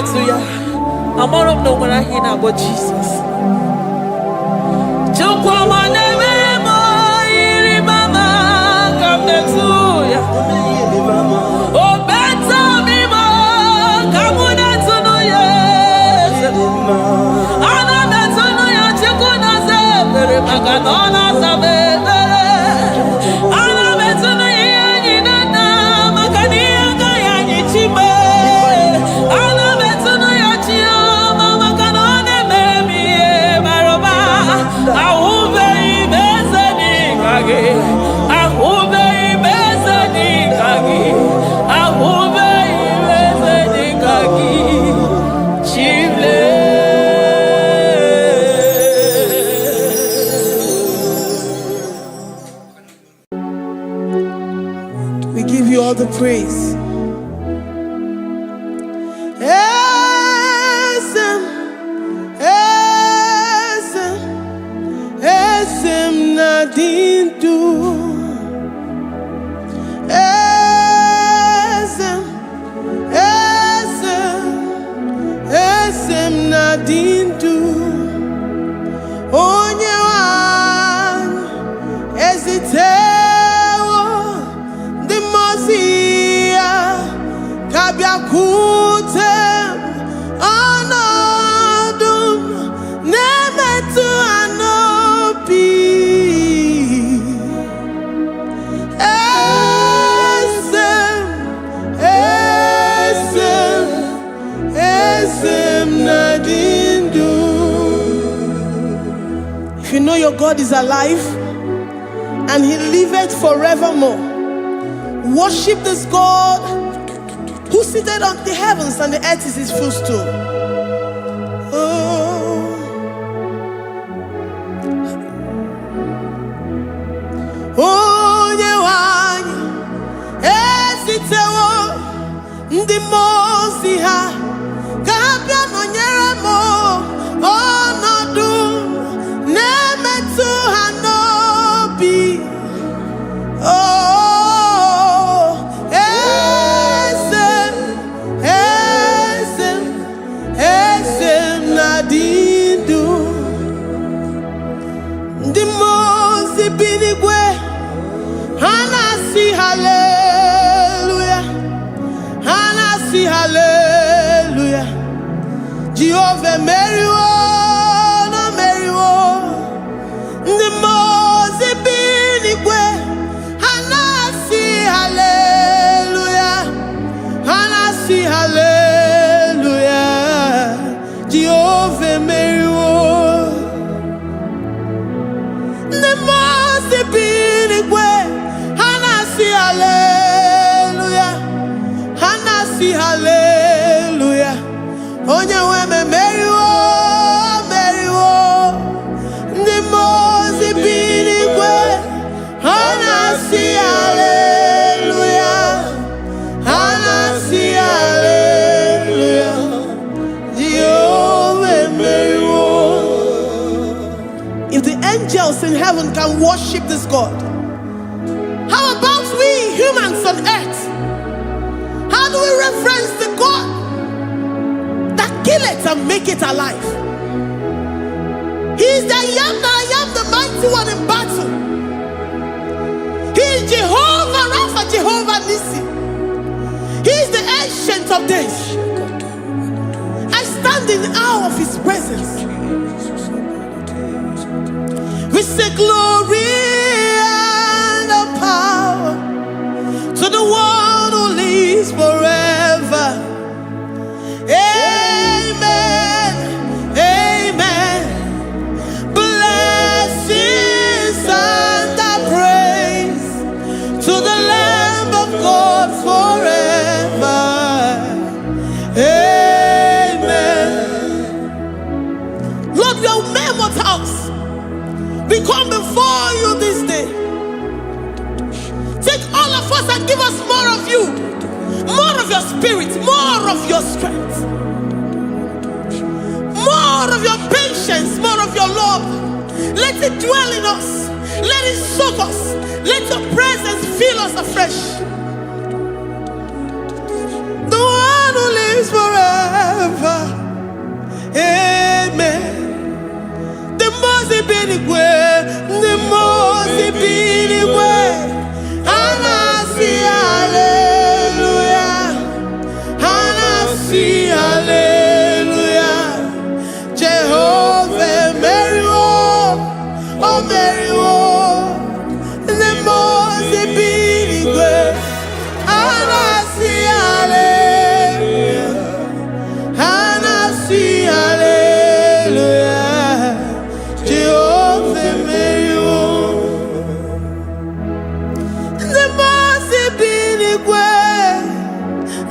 Metuya. I'm all of no one I hear about Jesus. We give you all the praise. Esem nadindu. Esem nadindu. Onye wan ezitewo the mozia kabia kutem anadum nemetu anopi esem nadindu. If you know your God is alive and he liveth forevermore, worship this God who seated on the heavens and the earth is his footstool. Onye wanyi esitewo ndị mozi ha kabia nonyere mo ọnọdụ na-emetụ ha n'obi. Esem nadindu. Ndị mozi bi n'igwe ha na-asị haleluya, ha na-asị haleluya. Jehova meriwo na meriwo. Ndị mozi bi n'igwe ha na-asị haleluya, ha na-asị haleluya. Jehova meriwo. Ndị mozi bi n'igwe ha na-asị haleluya, ha na-asị haleluya. Onye nwe m meriwo, meriwo. Ndị mozi bi n'igwe ha na-asị haleluya, ha na-asị haleluya. Jehovah meriwo. If the angels in heaven can worship this God, how about we humans on earth? How do we reverence the God that kill it and make it alive? He is the I am, the mighty one in battle. He is Jehovah Rapha, Jehovah Nissi. He is the ancient of days. I stand in awe of his presence. We say glory and the power to the one who lives forever. Amen, amen. Blessings and the praise to the Lamb of God forever. Amen. Lord, your mammoth house, we come before you this day. Take all of us and give us more of you, more of your spirit, more of your strength, more of your patience, more of your love. Let it dwell in us. Let it soak us. Let your presence fill us afresh. The one who lives forever.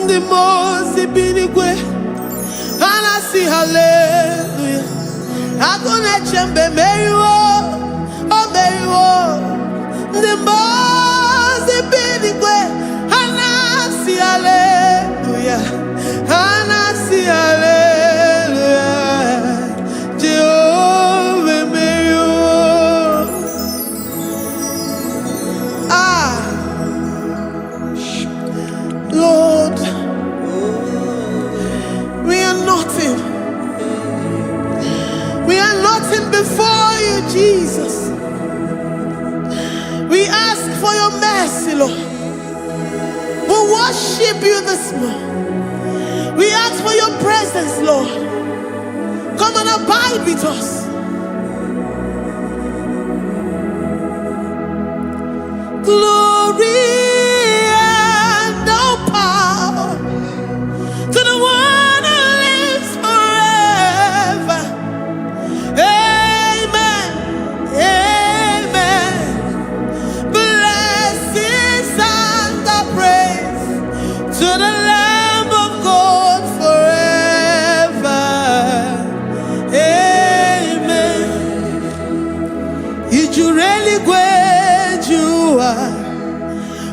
the most binigwe. And I see hallelujah. I gonna chamber Mary oh Mary the most binigwe. And I see hallelujah. And I see hallelujah. Jehovah Mary Lord, we are nothing. We are nothing before you, Jesus. We ask for your mercy, Lord. We worship you this morning. We ask for your presence, Lord. Come and abide with us. Glory.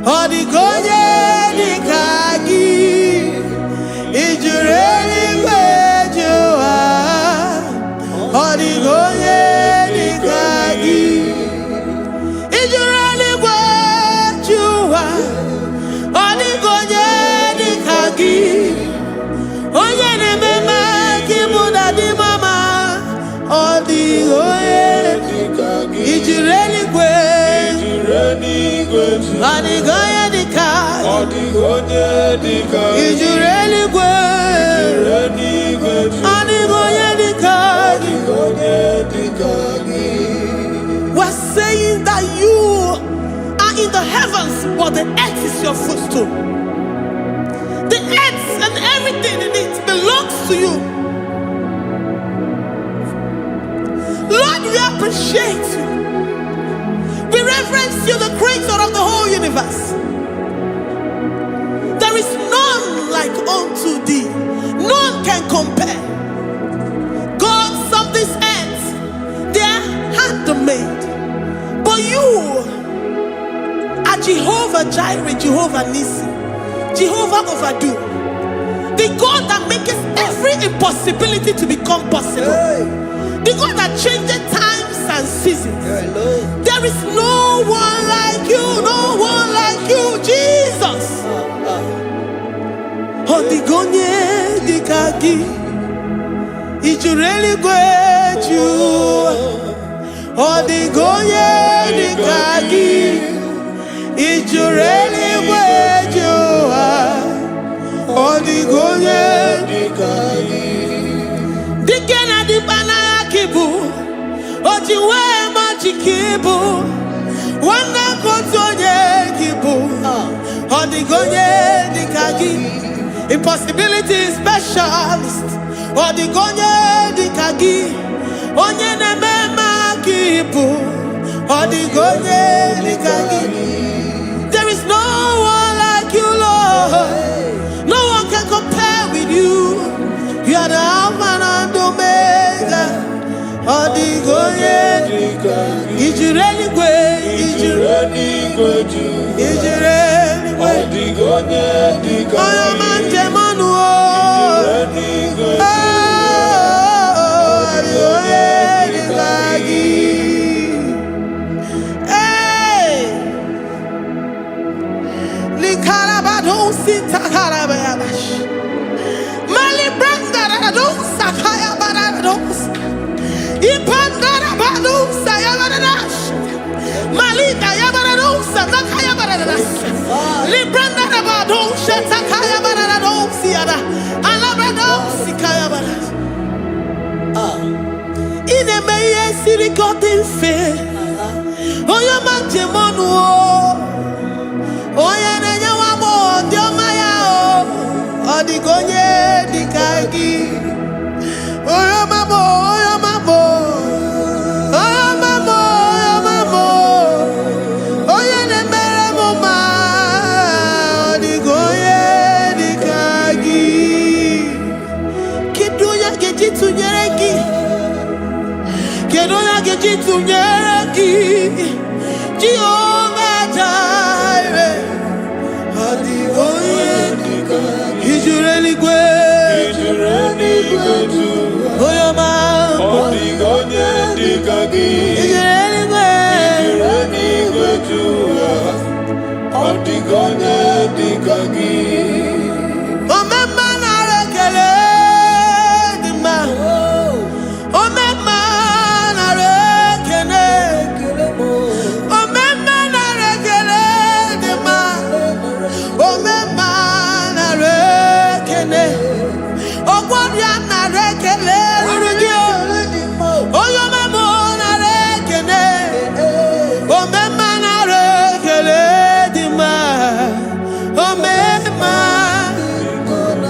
Odigonye dikagi, ijureli kwejuwa. Odigonye dikagi, ijureli kwejuwa. Odigonye dikagi, onye nemema kimuda di mama. Odigonye dikagi, ijureli kwejuwa. Odigonye dikagi, odigonye dikagi, ijureli kwejuwa. Odigonye dikagi, odigonye dikagi. We're saying that you are in the heavens, but the earth is your footstool. The earth and everything in it belongs to you. Lord, we appreciate you. We reverence you, the creator of the whole universe. There is none like unto thee. None can compare. Gods of this earth, they are handmade. But you are Jehovah Jireh, Jehovah Nissi, Jehovah Overdo. The God that makes every impossibility to become possible. The God that changes times and seasons. There is no one like you, no one like you, Jesus. Odigonye dikagi, ijureli kweju. Odigonye dikagi, ijureli kweju. Odigonye dikagi. Dikena dibana kibu, ojiwe majikibu. Wana kotonye kibu, odigonye dikagi. Impossibility specialist, odigonye dikagi. Onye nemema kibu, odigonye dikagi. There is no one like you, Lord. No one can compare with you. You are the Alpha and Omega. Odigonye dikagi. Ijureli kwe, ijureli kwe, ijureli kwe. Odigonye dikagi. Oyo manje manu o. Ijureli kwe. Odigonye dikagi. Hey, likarabado sitakarabayabash. Mali branda radon sakaya barados. Ipandara bado sayabarash. Malika yabarados sakaya baradas. Libranda bado shatakaya barados siada. Alabrados sikaya baradas. Ine meye sirikotin fe. Oyo manje monu o. Oya nenya wamo diomaya o. Odigonye dikagi. Oyo mamo, oyo mamo. Oyo mamo, oyo mamo. Oya nemere moma. Odigonye dikagi. Jitunyeraki, Jehovah Jireh, Ijureli Gwe, Oyoma, Ijureli Gwe, Omema narekele dima, Omema narekele, Omema narekele dima, Omema narekele, Ogwaria narekele rugio, Oyoma mo narekele, Omema narekele dima, Omema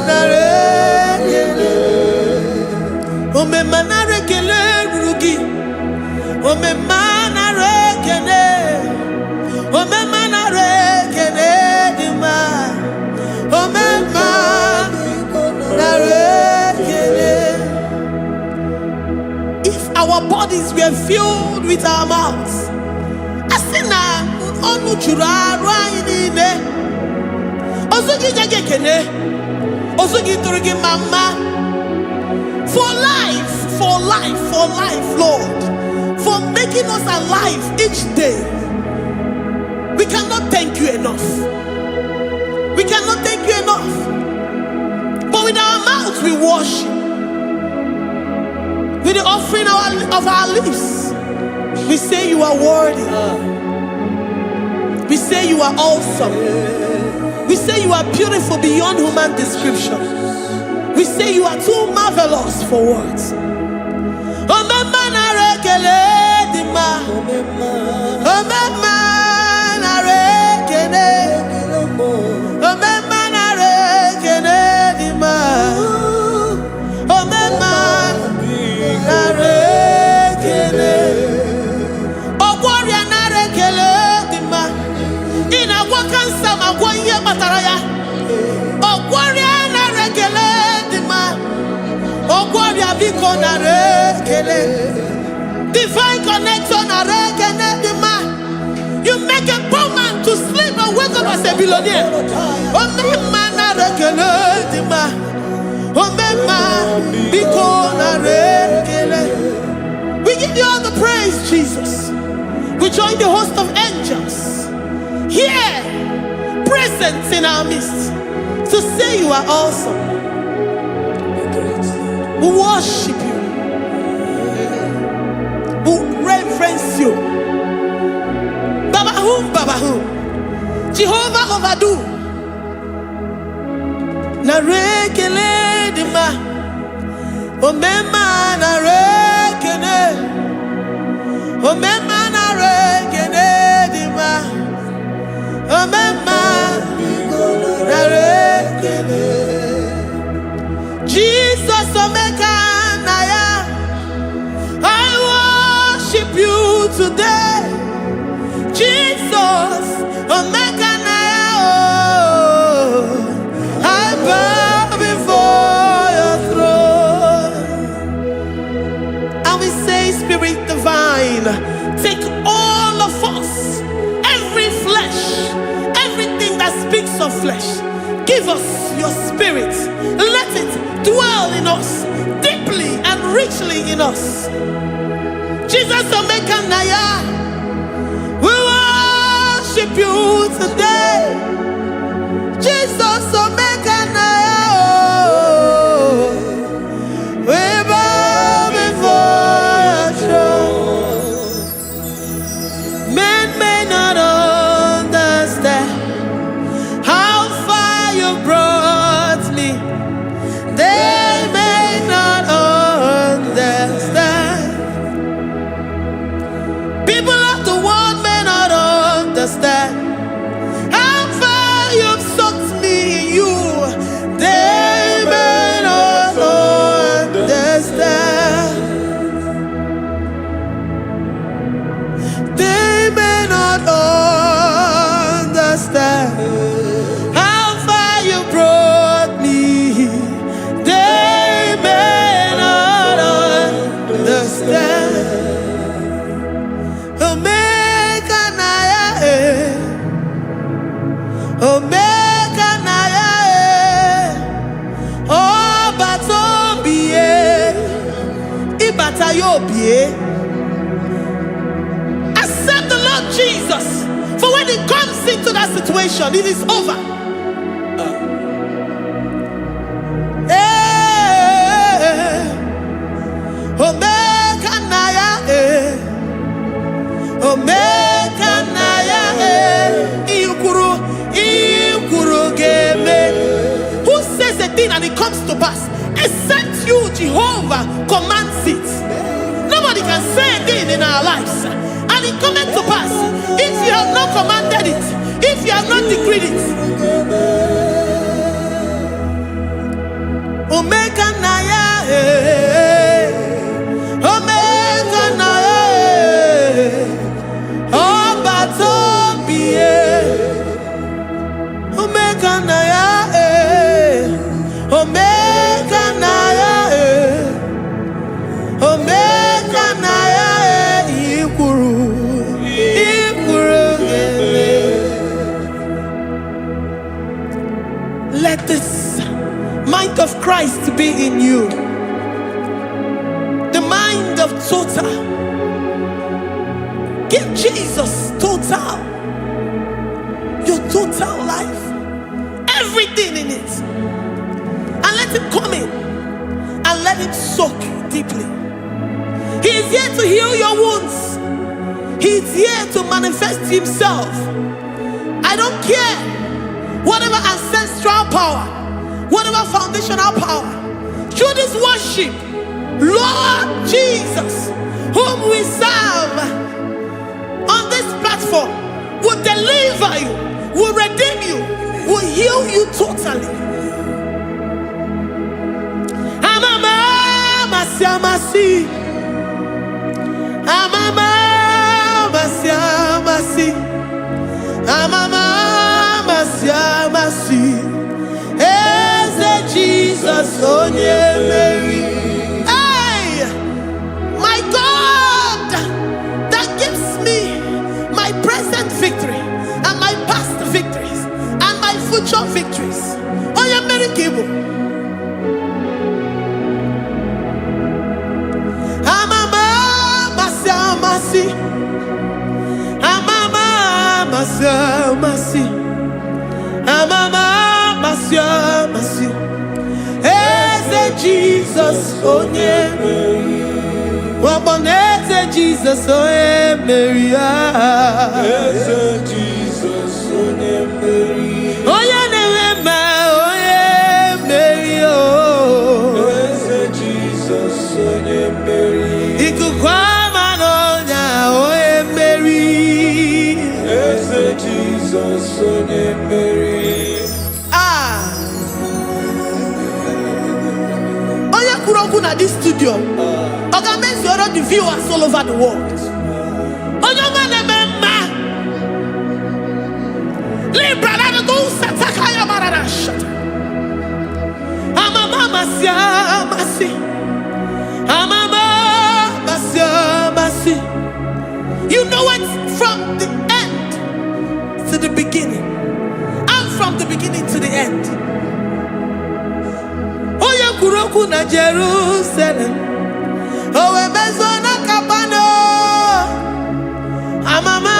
narekele, Omema narekele rugi, Omema narekele, Omema narekele dima, Omema narekele. If our bodies were filled with our mouths, asina onu chura rainine, osugi jagekene, osugi turugi mama, for life, Lord, for making us alive each day. We cannot thank you enough. We cannot thank you enough. But with our mouths we worship. With the offering of our lips, we say you are worthy. We say you are awesome. We say you are beautiful beyond human description. We say you are too marvelous for words. Omema narekele dima, Omema narekele, Omema narekele dima, Omema narekele, Ogwaria narekele dima, ina wakansa magwanye bataraya, Ogwaria narekele dima, Ogwaria biko narekele, divine connection narekele dima. You make a poor man to sleep and wake up as a billionaire. Omema narekele dima, Omema biko narekele. We give you all the praise, Jesus. We join the host of angels here, present in our midst, to say you are awesome. We worship you. We reverence you. Babahum, Jehovah overdo. Narekele dima, Omema narekele, Omema narekele dima, Omema narekele. Jesus Omeka naya, I worship you today. Jesus Omeka naya, oh, I bow before your throne. And we say, Spirit divine, take all of us, every flesh, everything that speaks of flesh. Give us your spirit. Let it dwell in us, deeply and richly in us. Jesus Omeka naya, we worship you today. Jesus Omeka naya, oh, we bow before your throne. Men may not understand how far you brought me. They may not understand. People of the world may not understand how far you've sucked me in you. Accept the Lord Jesus. For when He comes into that situation, it is over. Who says a thing and it comes to pass? Except you, Jehovah, commands it. Nobody can say a thing in our lives and it comes to pass if you have not commanded it, if you have not decreed it. Omega Naya, Omega Naya, Obatobie, Omega Naya, Omega Naya, Omega Naya, Ikuru, let this mind of Christ be in you. The mind of total. Give Jesus total. Your total life. Everything in it. And let Him come in. And let Him soak deeply. He is here to heal your wounds. He is here to manifest Himself. I don't care. Whatever ancestral power, whatever foundational power, through this worship, Lord Jesus, whom we serve on this platform, will deliver you, will redeem you, will heal you totally. Amama masiamasi, amama masiamasi, amama masiamasi. Jesus, on Mary. Hey, my God, that gives me my present victory and my past victories and my future victories. On your Mary Kibo. Amama Masiamasi. Amama Masiamasi. Amama Masiamasi. Jesus, oh yeah, Mary. Jesus, oh yeah, Mary. Jesus, oh yeah, Mary. Oh yeah, Mary. Oh Jesus, oh yeah, Mary. Ikukwamano nya, oh yeah, Mary. Jesus, oh yeah, Mary. At this studio, organize the viewers all over the world. You know it from the end to the beginning, and from the beginning to the end. Kuroku na Jerusalem, owe bezona kapano, amama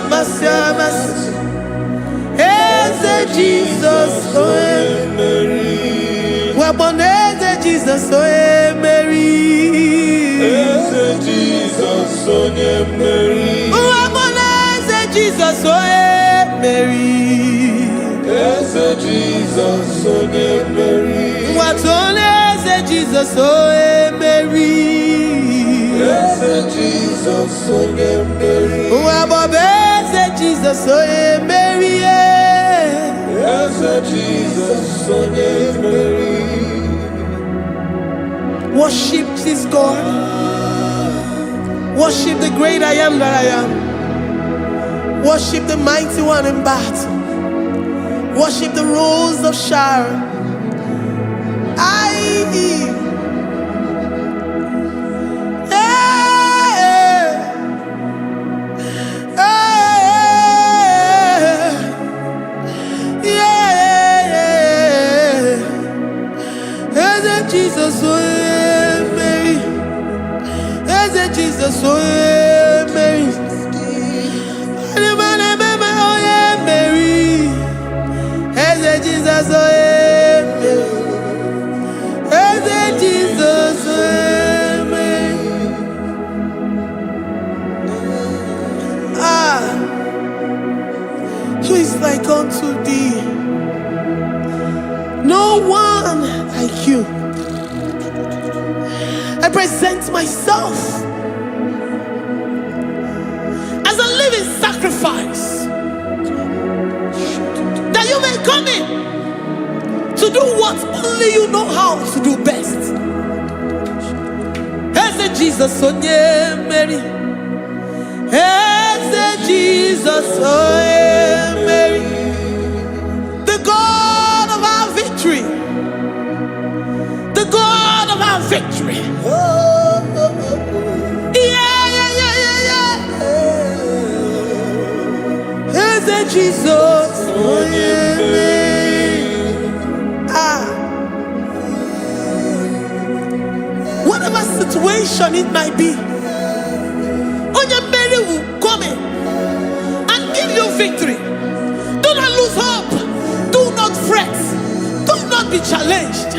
masiamas, eze Jesus oe Mary, waboneze Jesus oe Mary, eze Jesus oe Mary, waboneze Jesus oe Mary, eze Jesus oe Mary. What only is Jesus, oh Mary. Yes, Jesus, oh Mary. What is Jesus, oh Mary. Yes, Jesus, oh Mary. Worship this God. Worship the great I am that I am. Worship the mighty one in battle. Worship the rose of Sharon. Jesus, oh Mary. Jesus, oh yeah, Mary. Oh yeah, Mary. Hey, Jesus, oh yeah, Mary. Hey, Jesus, oh yeah, Mary. Who is like unto thee? No one like you. I present myself as a living sacrifice, that you may come in to do what only you know how to do best. Hey, Jesus, oh yeah, Mary. Hey, Jesus, oh yeah, Mary. The God of our victory. The God of our victory. Hey, Jesus, oh yeah, Mary. Whatever situation it might be, Mary will come in and give you victory. Do not lose hope. Do not fret. Do not be challenged.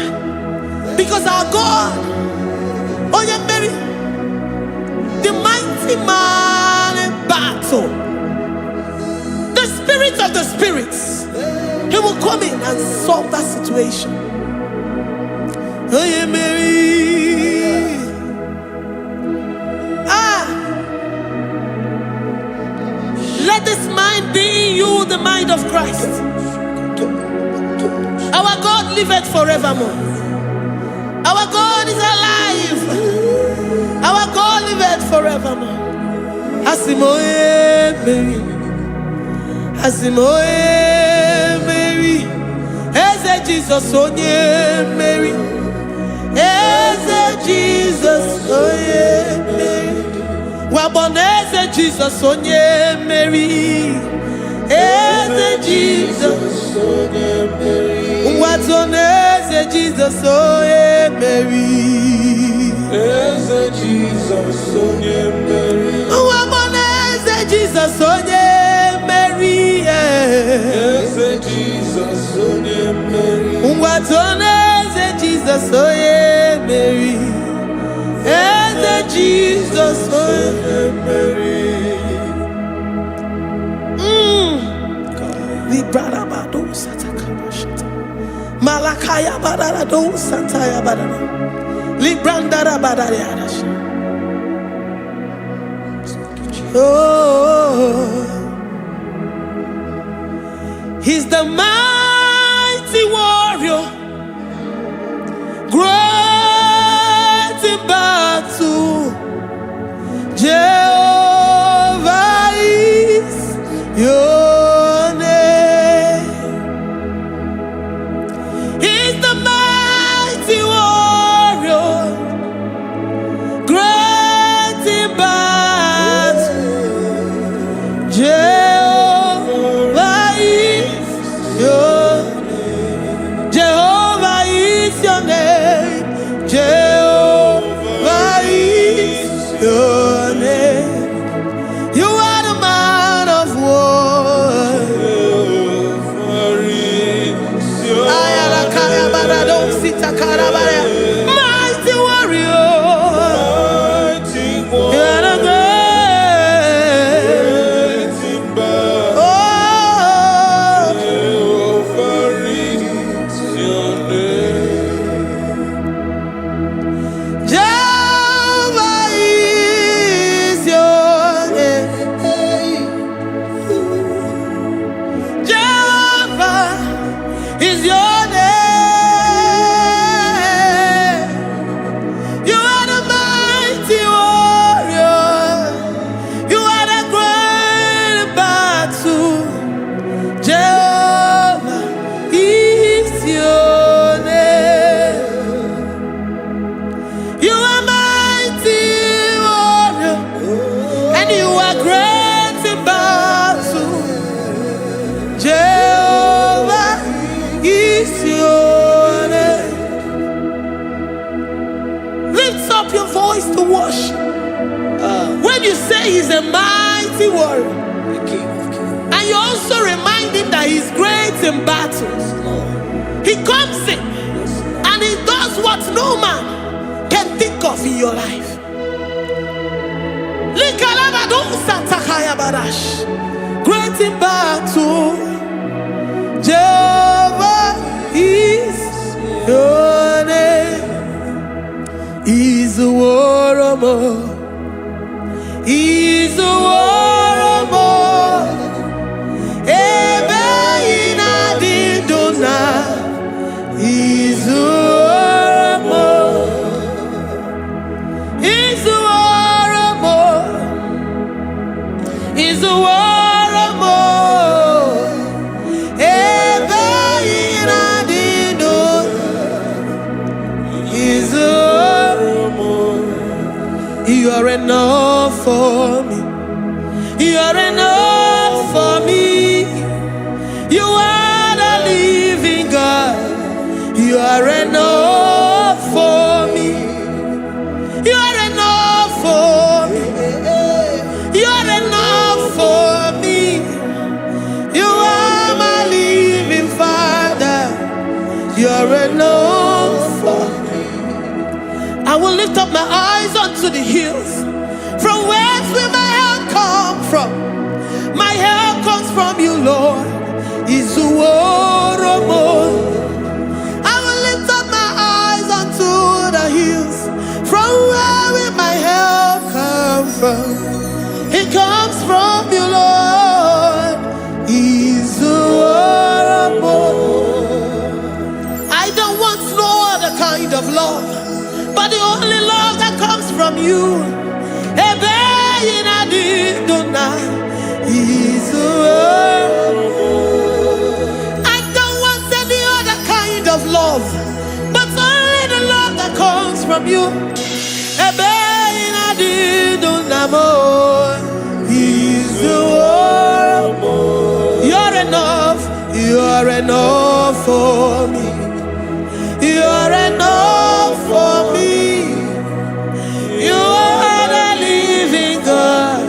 Because our God, Mary, the mighty man in battle, the spirit of the spirits, he will come in and solve that situation. Mary. Let this mind be in you, the mind of Christ. Our God liveth forevermore. Our God is alive. Our God liveth forevermore. Asimoye Mary. Asimoye Mary. Eze Jesus onye Mary. Eze Jesus onye Mary. Waboneze Jesus onye Mary. Eze Jesus onye Mary. Watoneze Jesus onye Mary. Eze Jesus onye Mary. Waboneze Jesus onye Mary. Eze Jesus onye Mary. Watoneze Jesus onye Mary. Eze Jesus onye Mary. Librada bado satakabashita. Malakaya badara do santaya badara. Librandara badara yadash. Oh, he's the mighty warrior, great in battle. Jehovah is your name. He's the mighty warrior, great in battle. Jehovah is your name. Jehovah is your name. Jehovah is your name. You are the man of war. Mighty warrior. You are the great. Oh, Jehovah is your name. Jehovah is your name. He's a mighty warrior. And you also remind him that he's great in battles. He comes in and he does what no man can think of in your life. Great in battle, Jehovah is your name. He's a warrior. He's a warrior. Ebe ina didona. He's a warrior. He's a warrior. He's a warrior. Ebe ina didona. He's a warrior. You are enough for me. You are enough for me. You are the living God. You are enough for me. You are enough for me. You are enough for me. You are my living Father. You are enough for me. I will lift up my eyes unto the hills. From whence will my help come from? My help comes from you, Lord. Is the word of God. I will lift up my eyes unto the hills. From where will my help come from? It comes from you, Lord. Is the word of God. I don't want no other kind of love, but the only love that comes from you. I don't want any other kind of love, but only the love that comes from you. You're enough. You're enough for me. You're enough for me. You are the living God.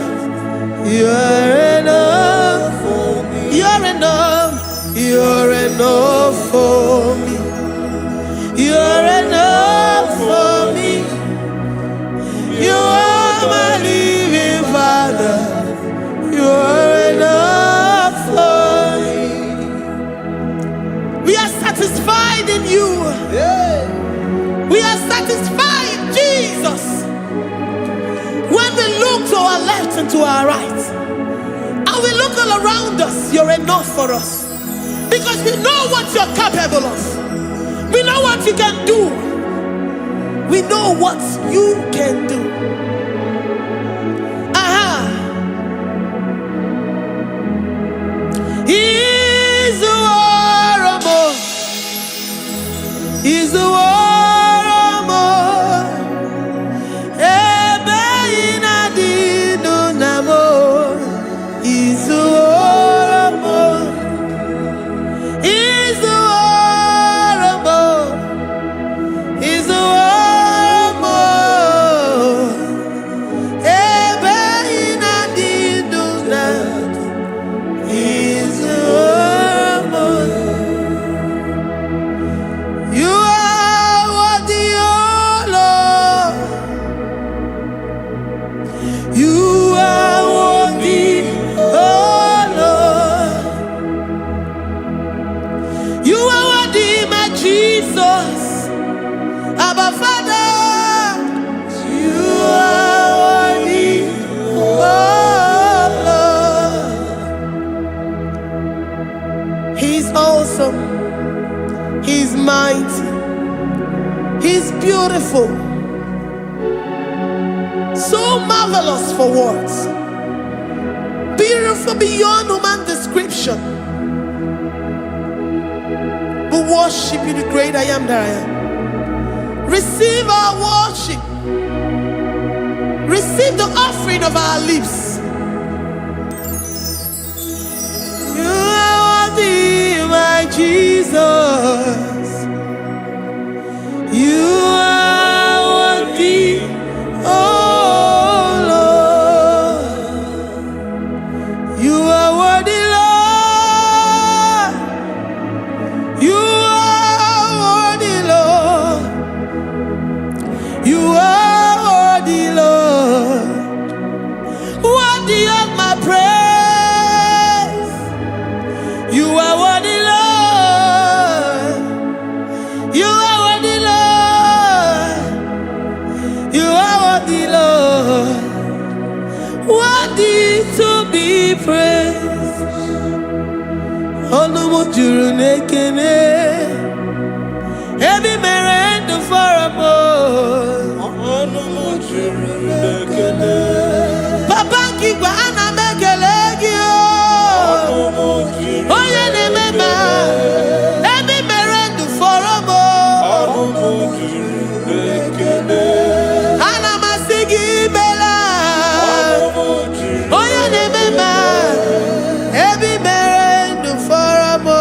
You're enough for me. You're enough. You're enough for me. You're enough for me. You are my living Father. You're enough for me. We are satisfied in you. We are satisfied, Jesus. When we look to our left and to our right, and we look all around us, you're enough for us. Because we know what you're capable of. We know what you can do. We know what you can do. He's the warrior. He's the warrior. He's mighty. He's beautiful. So marvelous for words. Beautiful beyond human description. We worship you, the great I am that I am. Receive our worship. Receive the offering of our lips. You are worthy, my Jesus. You are worthy, oh Lord. You are worthy, Lord. You are worthy, Lord. Worthy to be praised. Onu mujuru nekene. Every merend for a boy. Onu mujuru nekene. Papa kiwa ana mekelegi. Oh yeah, remember. Every merend for a boy. Ana masigi bela. Oh yeah, remember. Every merend for a boy.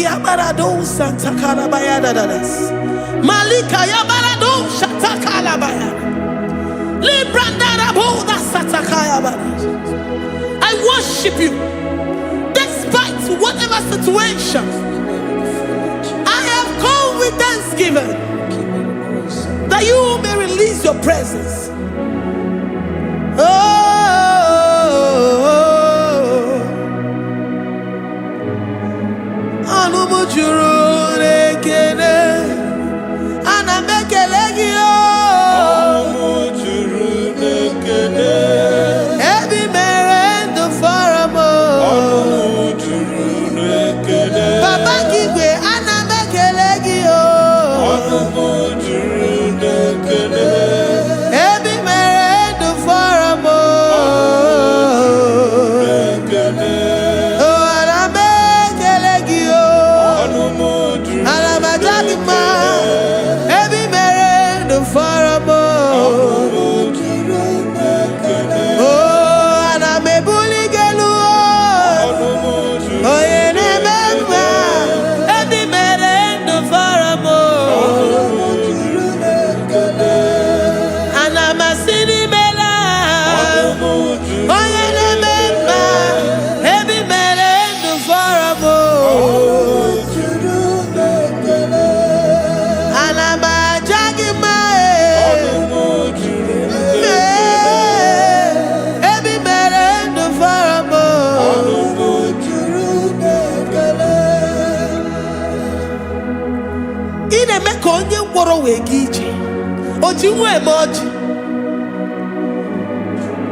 Yabarado Santa Calabaya dadas. Malika Yabarado Shatakalabaya. Librandara Boda Satakaya. I worship you despite whatever situation. I have come with thanksgiving that you may release your presence.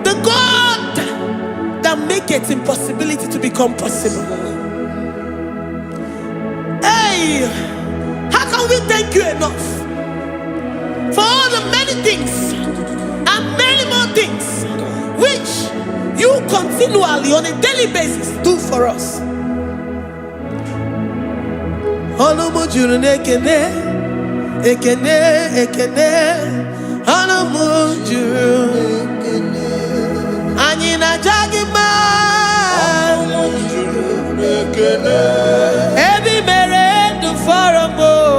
The God that makes impossibility to become possible. Hey, how can we thank you enough for all the many things and many more things which you continually on a daily basis do for us? Ekene, ekene, anamujuru. Anyina jagima. Every merend for a boy.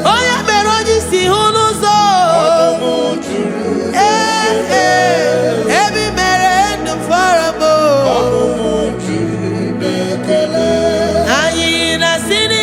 Oh yeah, meroji si hunuzo. Every merend for a boy. Anyina sini.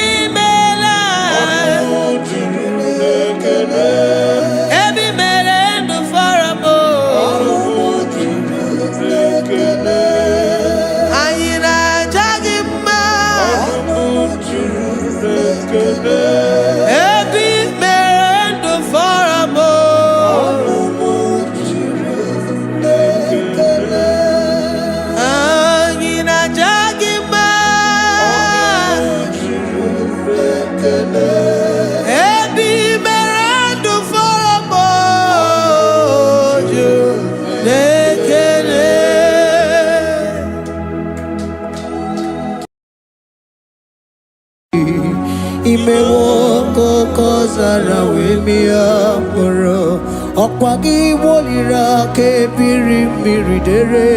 Imewoko kozara wemia moro Okwagi wolira ke birimiri dere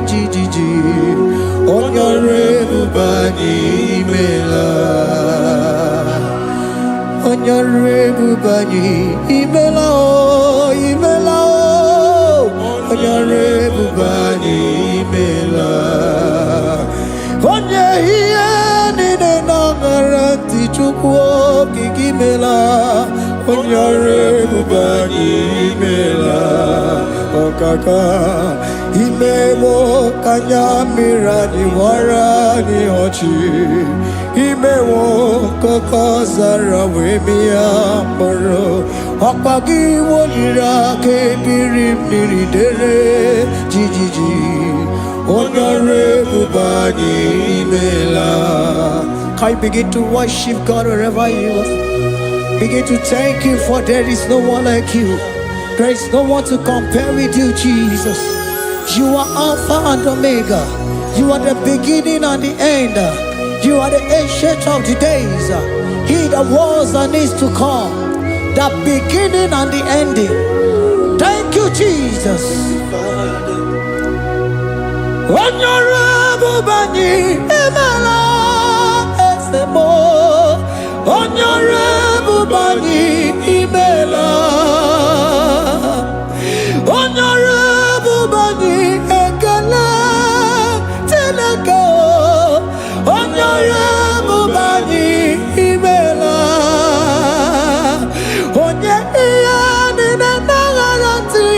jijiji Onyore bubani imela Onyore bubani imela o imela o Onyore bubani imela Onye hiye nine nangaranti chukwo kikimela Onyore bubani okaka imewo kanya mirani warani ochi imewo koko zara wemia moro okpagi wolira kebiri miri dere jijiji onore bubani imela. Can you begin to worship God wherever you are? Begin to thank Him, for there is no one like you. There is no one to compare with you, Jesus. You are Alpha and Omega. You are the beginning and the end. You are the ancient of the days. He that was and is to come. The beginning and the ending. Thank you, Jesus. Honorable Bani Emala. Honorable Bani Imela, Honorable Bani Ekala Teleko, Honorable Bani Imela, Onye Iyani Nangarati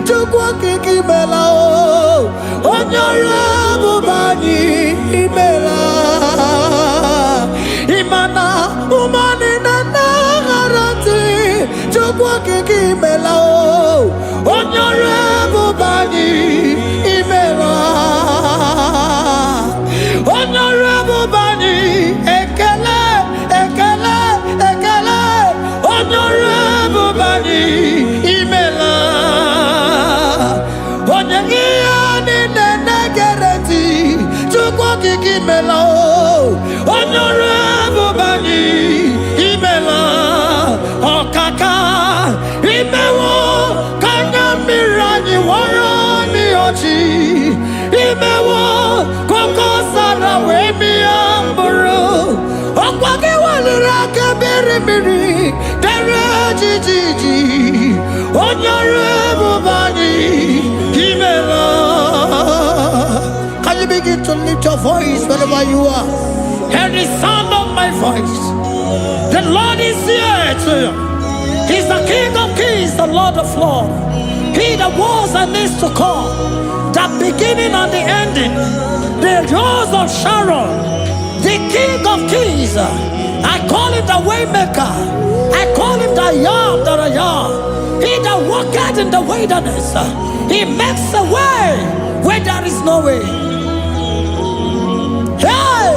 Chukwaki Kimela, Honorable Bani Imela. Imana umani na nagarati chukwa kiki melao Honorable Bani Imela Honorable Bani Ekele Ekele Ekele Honorable Bani Imela Onyegiyani na nagarati chukwa kiki melao Honorable Bani Imela Okaka Imewo Kanya Mirani Warani Ochi Imewo Koko Sara Wemi Amburu Okwake Walira Kabiri Miri Dere Jijiji Honorable Bani Imela. Can you begin to lift your voice wherever you are? Hear the sound of my voice. The Lord is here to you. He's the King of Kings, the Lord of Lords. He that was and is to come, the beginning and the ending, the Rose of Sharon, the King of Kings. I call him the Waymaker. I call him the Yam that I am. He that walketh in the wilderness, he makes a way where there is no way. Hey!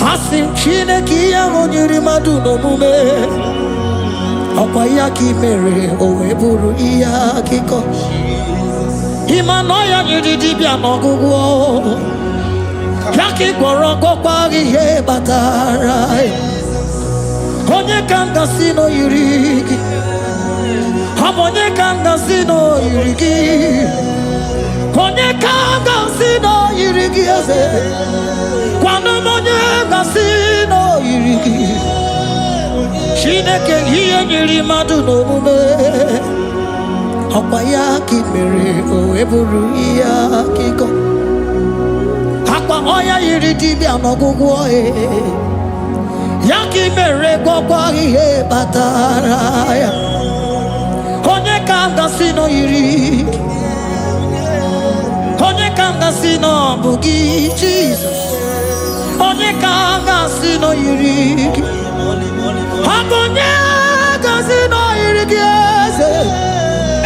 Asim Chineke ya onyiri madu no mume Akwa ya ki mere owe buru iya kiko Imano ya nyiri dibia n'ọgwụgwọ Ya ki gwọrọ gwọkwa ihe batara Onye ka ngasi no yiri gị Onye ka ngasi no yiri gị Onye ka ngasi no yiri gị eze Kwano monye ngasi no yiri gị Chineke ihe nyiri mmadụ n'omume Ọkwa ya ka i mere o eburu ihe akịkọ Akwa ọya yiri dibịa n'ọgwụgwọ Ya ka i mere gwọkwa ihe batara ya Onye ka ngasi no yiri gị Onye ka ngasi no bụ gị Jesus Onye ka ngasi no yiri gị Onye ngasi no yiri gị eze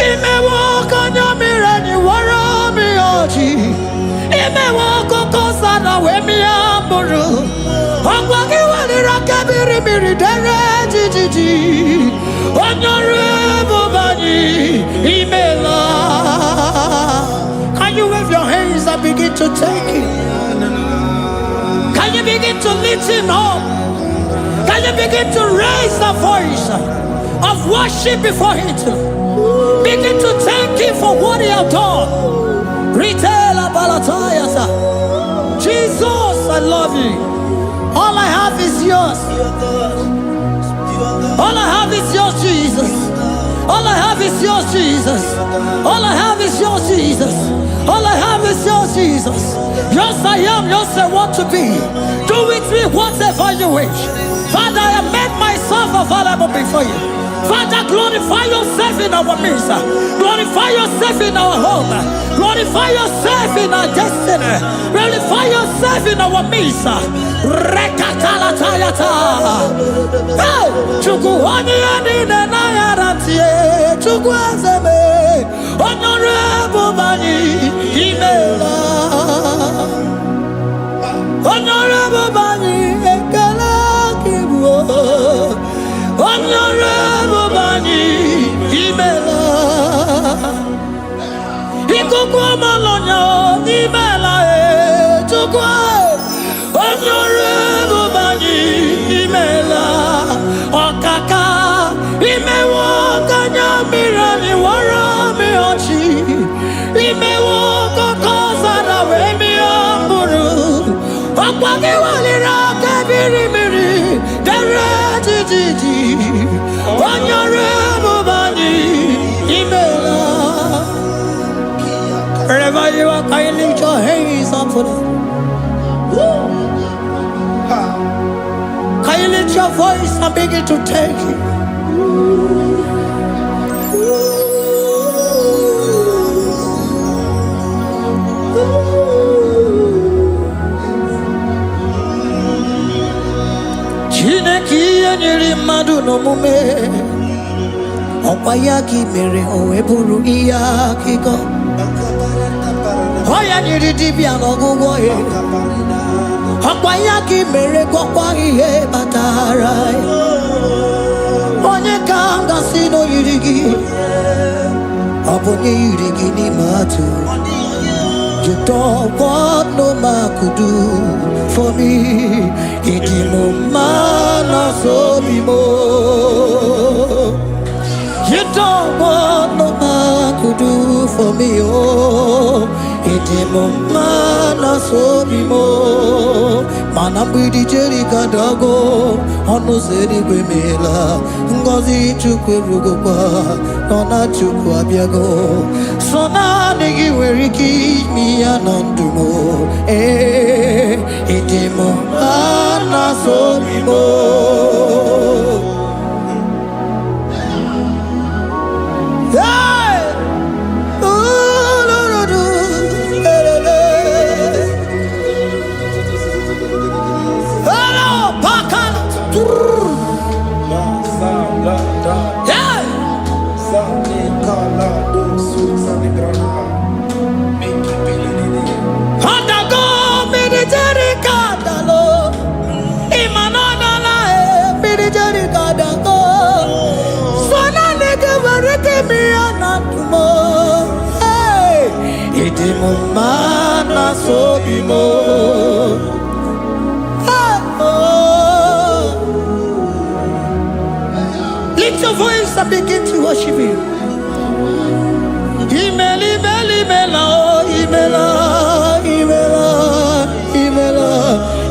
Imewo kanya mirani wara mi ochi Imewo koko sana we mi amburu Ogwa ki walira kabiri miri dere jijiji Honorable Bani Imela. Can you wave your hands and begin to take it? Can you begin to lift him up? Can you begin to raise the voice of worship before him? Begin to thank him for what he has done. Retail Balatayasa. Jesus, I love you. All I have is yours. All I have is yours, Jesus. All I have is yours, Jesus. All I have is yours, Jesus. All I have is yours, Jesus. Yours I am, yours I want to be. Do with me whatever you wish. Father, I make myself available before you. Father, glorify yourself in our midst. Glorify yourself in our home. Glorify yourself in our destiny. Glorify yourself in our midst. Rekatalatayata. Hey, Chukwani anine na yarantie. Chukwazeme. Honorable Bani Imela. Honorable Bani Ekala Kibuo. Honorable Bani Imela. Ikukwa Malonya Imela Chukwa. Honorable Bani Imela. Okaka Imewo Kanya Mirani Warami Ochi. Imewo Kokosara Wemi Amburu. Okwake Walira Kabiri Miri. Derejiji. Honorable Bani Imela. Wherever you are, can you lift your hands up for them? Can you lift your voice and begin to take it? Chineke nyere mmadụ n'omume ọkwa ya ka mere o wee bụrụ ihe akụkọ ọ ya nyere dibịa n'ọgwụgwọ ya ọkwa ya ka mere gwọkwa ihe batara onye ka m gasị n'oyiri gị ọ bụ onye yiri gị n'ime atụ. You don't want no man could do for me. Idimo mana so bimo. You don't want no man could do for me. Oh, idimo mana so bimo. Mana mbidi jeri kadago. Ono zeri gwemela. Ngozi chukwe rugokwa. Nona chukwa biago. Sona negi weriki mi anandumo. Idimo mana so bimo. Mana so bimo. Lift your voice and begin to worship Him. Imeli beli mela, imela, imela, imela,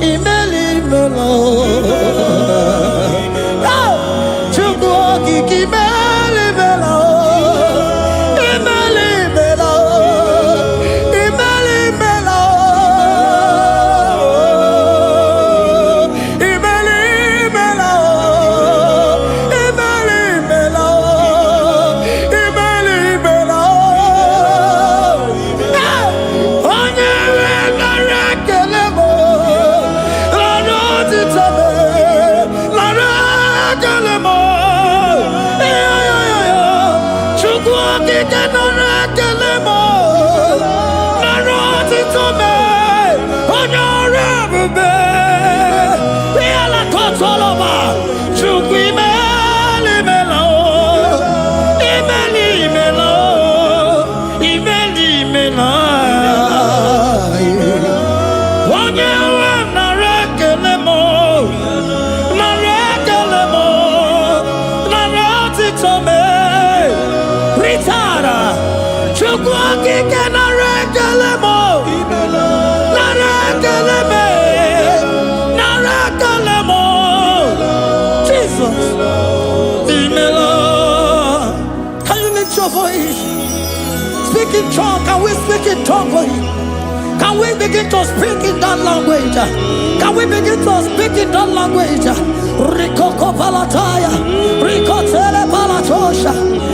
imeli mela. Chukwu kiki meli mela. Speak in tongue, can we speak in tongue for Him? Can we begin to speak in that language? Can we begin to speak in that language? Rikoko palataya, rikotele palatosha,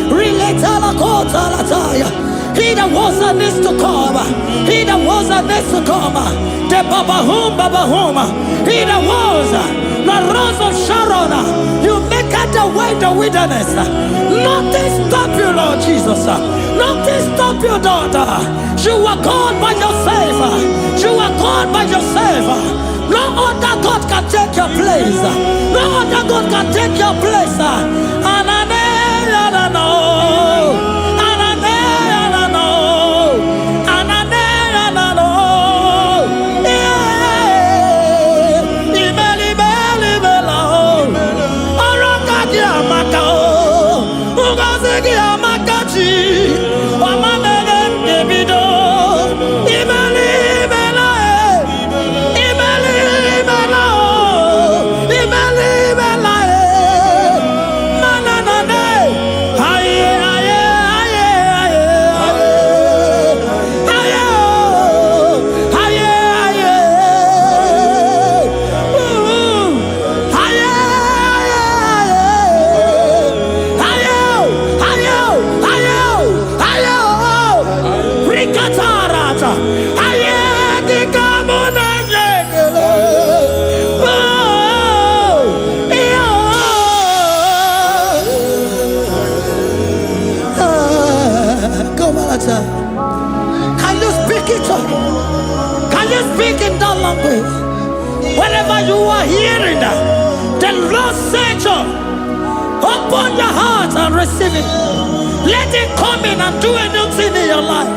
riletala kota lataya. He that was and is to come. He that was and is to come. The Babahum. He that was the rose of Sharon. You make out the way in the wilderness. Nothing stop you, Lord Jesus. Nothing stop you, daughter. You are God by yourself. You are God by yourself. No other God can take your place. No other God can take your place. And I know. Can you speak it? Can you speak in that language? Whenever you are hearing that, the Lord said, open your heart and receive it. Let it come in and do a new thing in your life.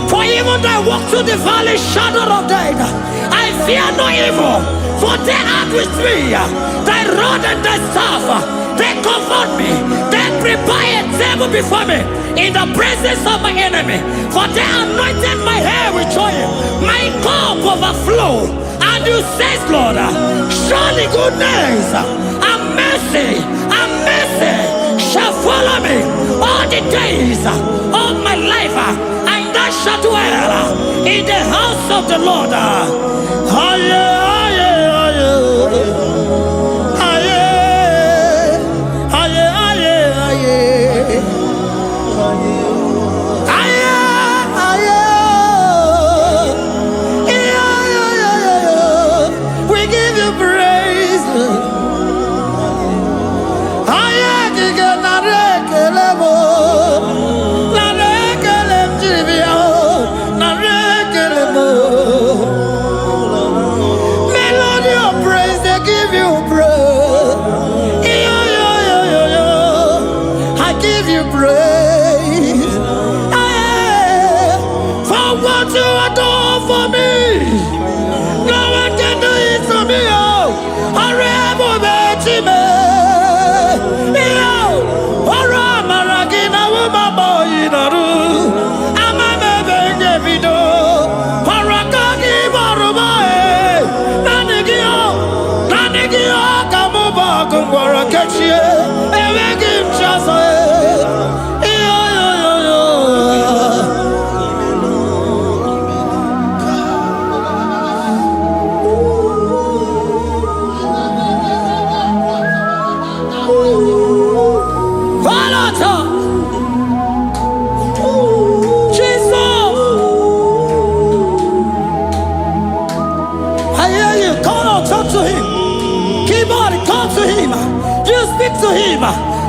For even though I walk through the valley shadow of death, I fear no evil. For they are with me. Thy rod and thy staff, they comfort me. They prepare a table before me in the presence of my enemy. For they anointed my hair with oil. My cup overflow. And you say, Lord, surely goodness and mercy shall follow me all the days of my life. And I shall dwell in the house of the Lord. We give you praise. Melody of praise, they give you praise. I give you praise. For what you have done for me, no one can do it for me.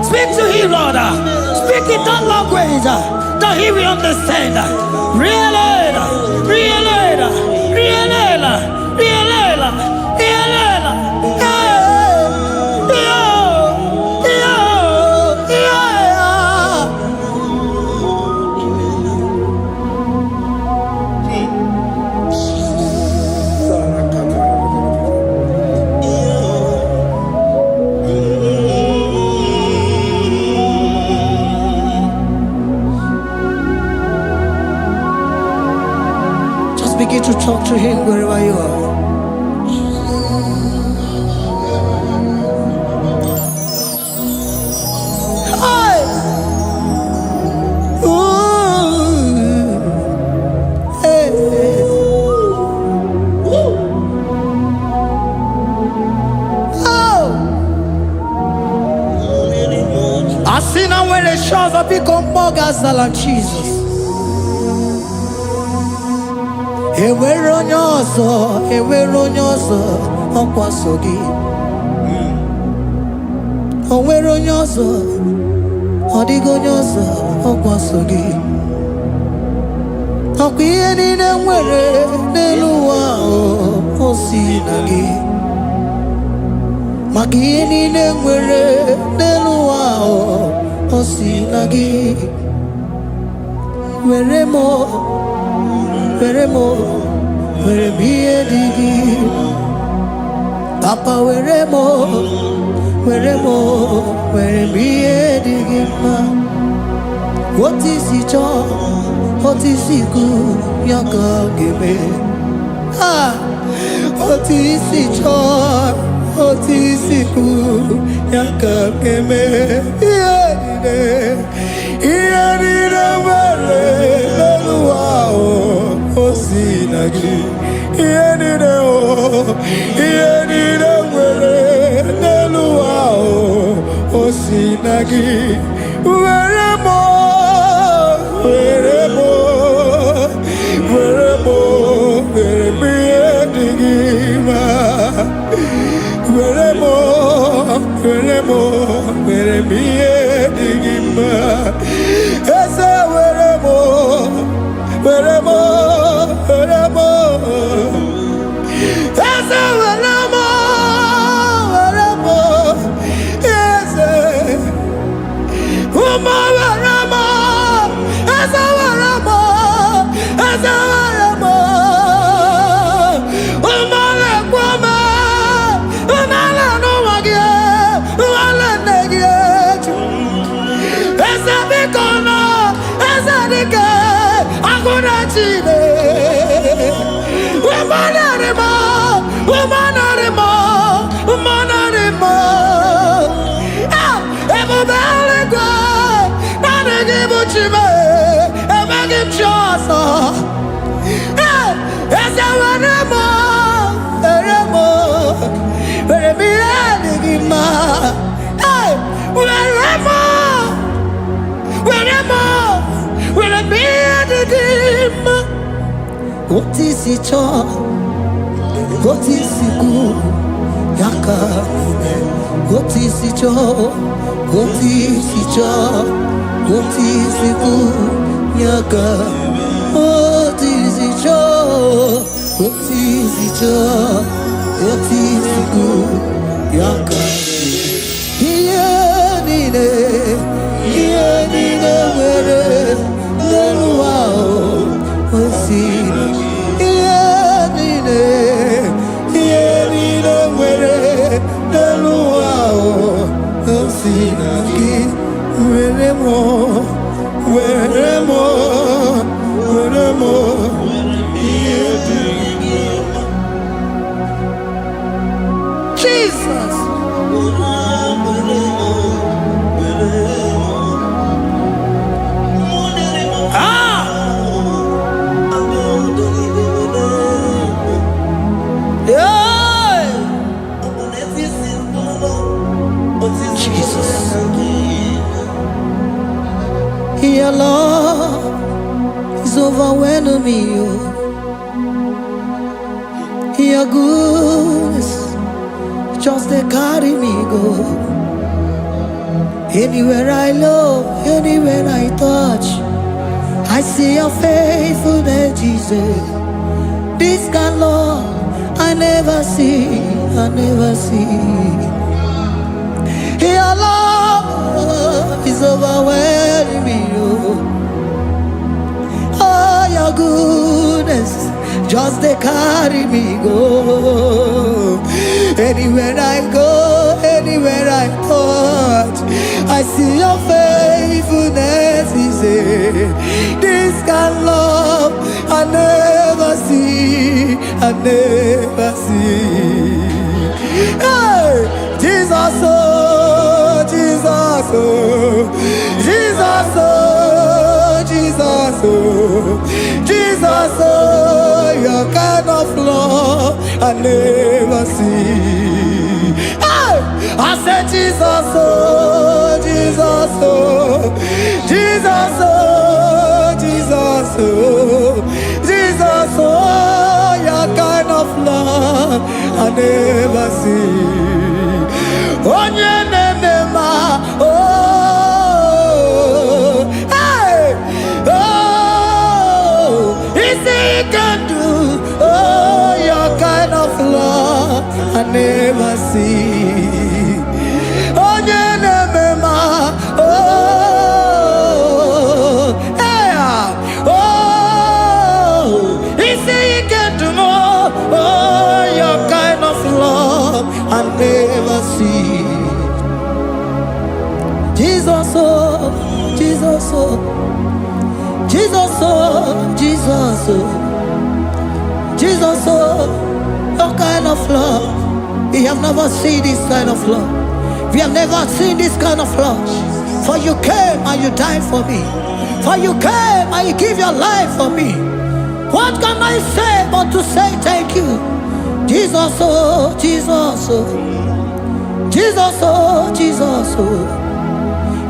Speak to him, Lord. Speak in that language that he will understand. Begin to talk to him wherever you are. see now when the shores of become more than Jesus. Ewere onye ọzọ ọkwaso gị. O nwere onye ọzọ, ọ dịghị onye ọzọ ọkwaso gị. Ọkwa ihe niile nwere n'elu ụwa o si na gị. Maka ihe niile nwere n'elu ụwa o si na gị. Were m ihe dị gị. Papa were m ihe dị gị mma. Otu isi chọọ, otu isi kwu ya ka ga-eme. Otu isi chọọ, otu isi kwu ya ka ga-eme. Ihe niile nwere n'elu ụwa o si na gị. Ihe niile nwere n'elu ụwa o si na gị. Were m ihe dị gị mma. Were m ihe dị gị mma. Eze were m Eze were m Eze ụmụ were m Eze were m ụmụ na-ekwe m ụmụala n'ụwa gị ụmụala nne gị eju. Eze biko nọ Eze dike agụna Chine. Ebube eluigwe naanị gị bụ Chime, emeghị m chi ọzọ. Eze were m ihe dị gị mma. Were m ihe dị gị mma. Otu isi chọọ, otu isi kwu ya ka ga-eme. Otu isi chọọ, otu isi kwu ya ka. Otu isi chọọ, otu isi kwu ya ka. Ihe niile nwere n'elu ụwa o si na gị. Ihe niile nwere n'elu ụwa o si na gị. Were m ihe dị gị mma. Jesus. Your love is overwhelming me. Your goodness just they carry me go. Anywhere I look, anywhere I touch, I see your faithfulness, Jesus. This kind of love I never see. Your love is overwhelming me. Oh, your goodness just they carry me go. Anywhere I go, anywhere I touch, I see your faithfulness. This kind of love I never see. Hey, Jesus, oh, Jesus, oh, Jesus, oh, Jesus, oh, Jesus, oh, your kind of love I never see. Hey, I said Jesus, oh, Jesus, oh. never see. Onye nemema, oh, hey, oh, is he can do, oh, your kind of love I never see. Onye nemema, oh, hey, oh, is he can do more, oh, your kind of love I never see. Jesus, oh, Jesus, oh, Jesus, oh, Jesus, oh, Jesus, oh, your kind of love. We have never seen this kind of love. We have never seen this kind of love. For you came and you died for me. For you came and you give your life for me. What can I say but to say thank you? Jesus, oh, Jesus, oh, Jesus, oh, Jesus, oh,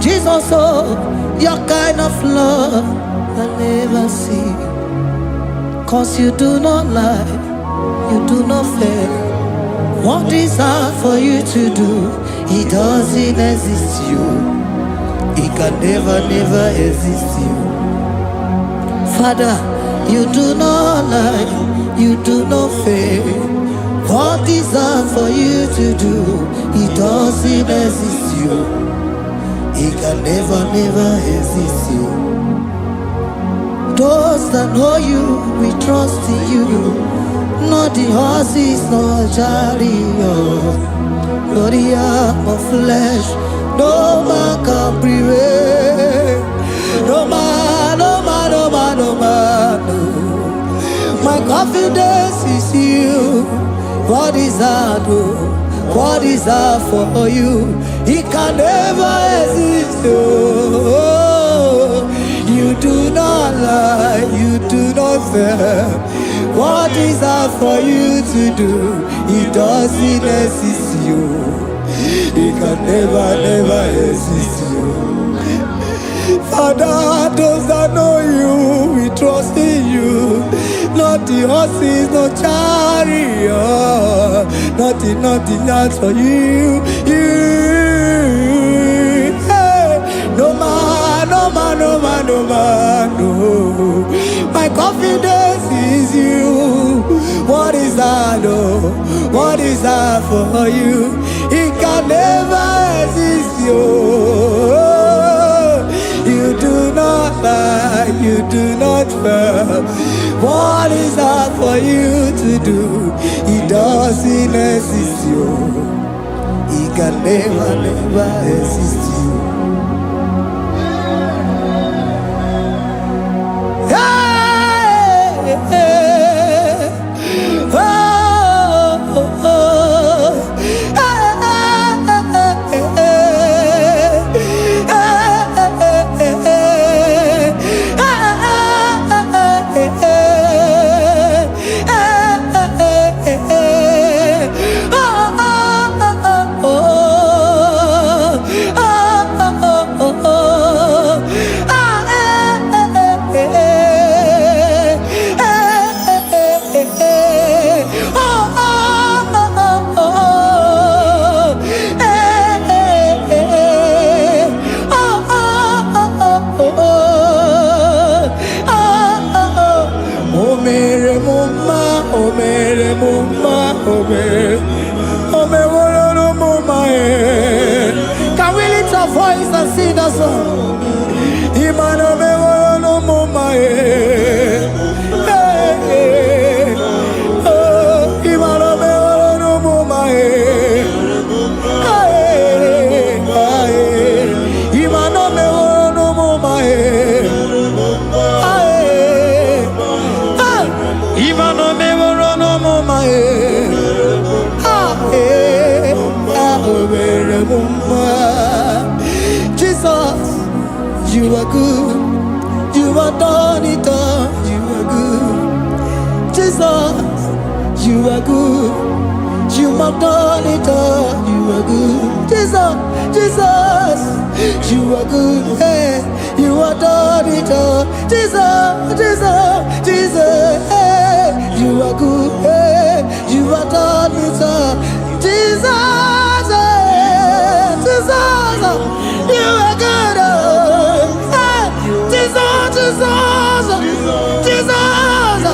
Jesus, oh, your kind of love I never see. 'Cause you do not lie, you do not fail. What is hard for you to do? It doesn't exist you. It can never, never exist you. Father, you do not lie, you do not fail. What is hard for you to do? It doesn't exist you. It can never, never exist you. Those that know you, we trust in you. Not the horses, nor chariot, nor the arm of flesh. No man can prevail. No man, no man, no man, no man, no. My confidence is you. What is hard, oh? What is hard for you? It can never exist, oh. You do not lie, you do not fail. What is hard for you to do? It doesn't exist you. It can never, never exist you. Father, those that know you, we trust in you. Not the horses, no chariot. Nothing, nothing else for you. You, hey, no man, no man, no man, no man, no. My confidence is you. What is that, oh? What is that for you? It can never exist, you. You do not lie, you do not fail. What is that for you to do? It doesn't exist, you. It can never, never exist, you. Hey, hey, oh, oh, oh. Can we lift our voice and sing that song? Imano me no mama oh, imano me no mama imano me no mama imano me no mama Jesus, you are good. You are done it all. You are good. Jesus, you are good. You have done it all. You are good. Jesus, Jesus, you are good. Hey, you are done it all. Jesus, Jesus, Jesus, hey, you are good. Hey, you are have done it all. Jesus, Jesus, you are good. Jesus, Jesus, Jesus,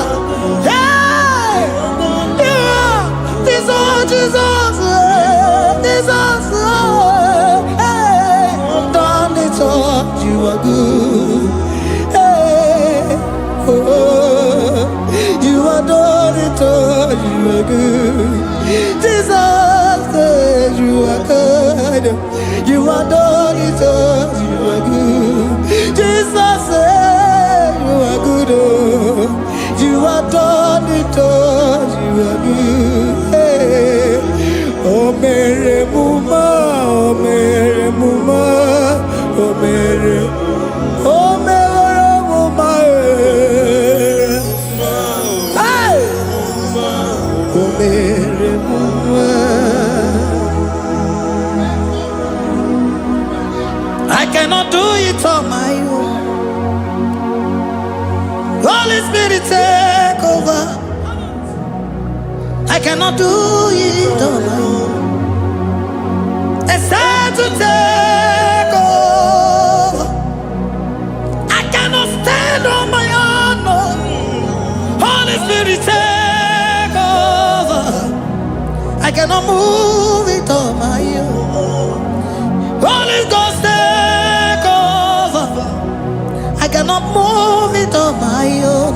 hey, you are Jesus, Jesus, Jesus, hey, done it all. You are good. Hey, oh, you are done it all. You are good. Jesus, you are good. You are done it all. You are good. Jesus, you are good. Oh, you are done it all. You are good. Hey, oh, Mary Muma, oh, Mary Muma, oh, Mary, oh, Mary Muma, hey, oh, Mary Muma. I cannot do it on my own. Holy Spirit, take over. I cannot do it on my own. It's time to take over. I cannot stand on my own. No. Holy Spirit, take over. I cannot move it on my own. Holy Ghost, take over. I cannot move it on my own.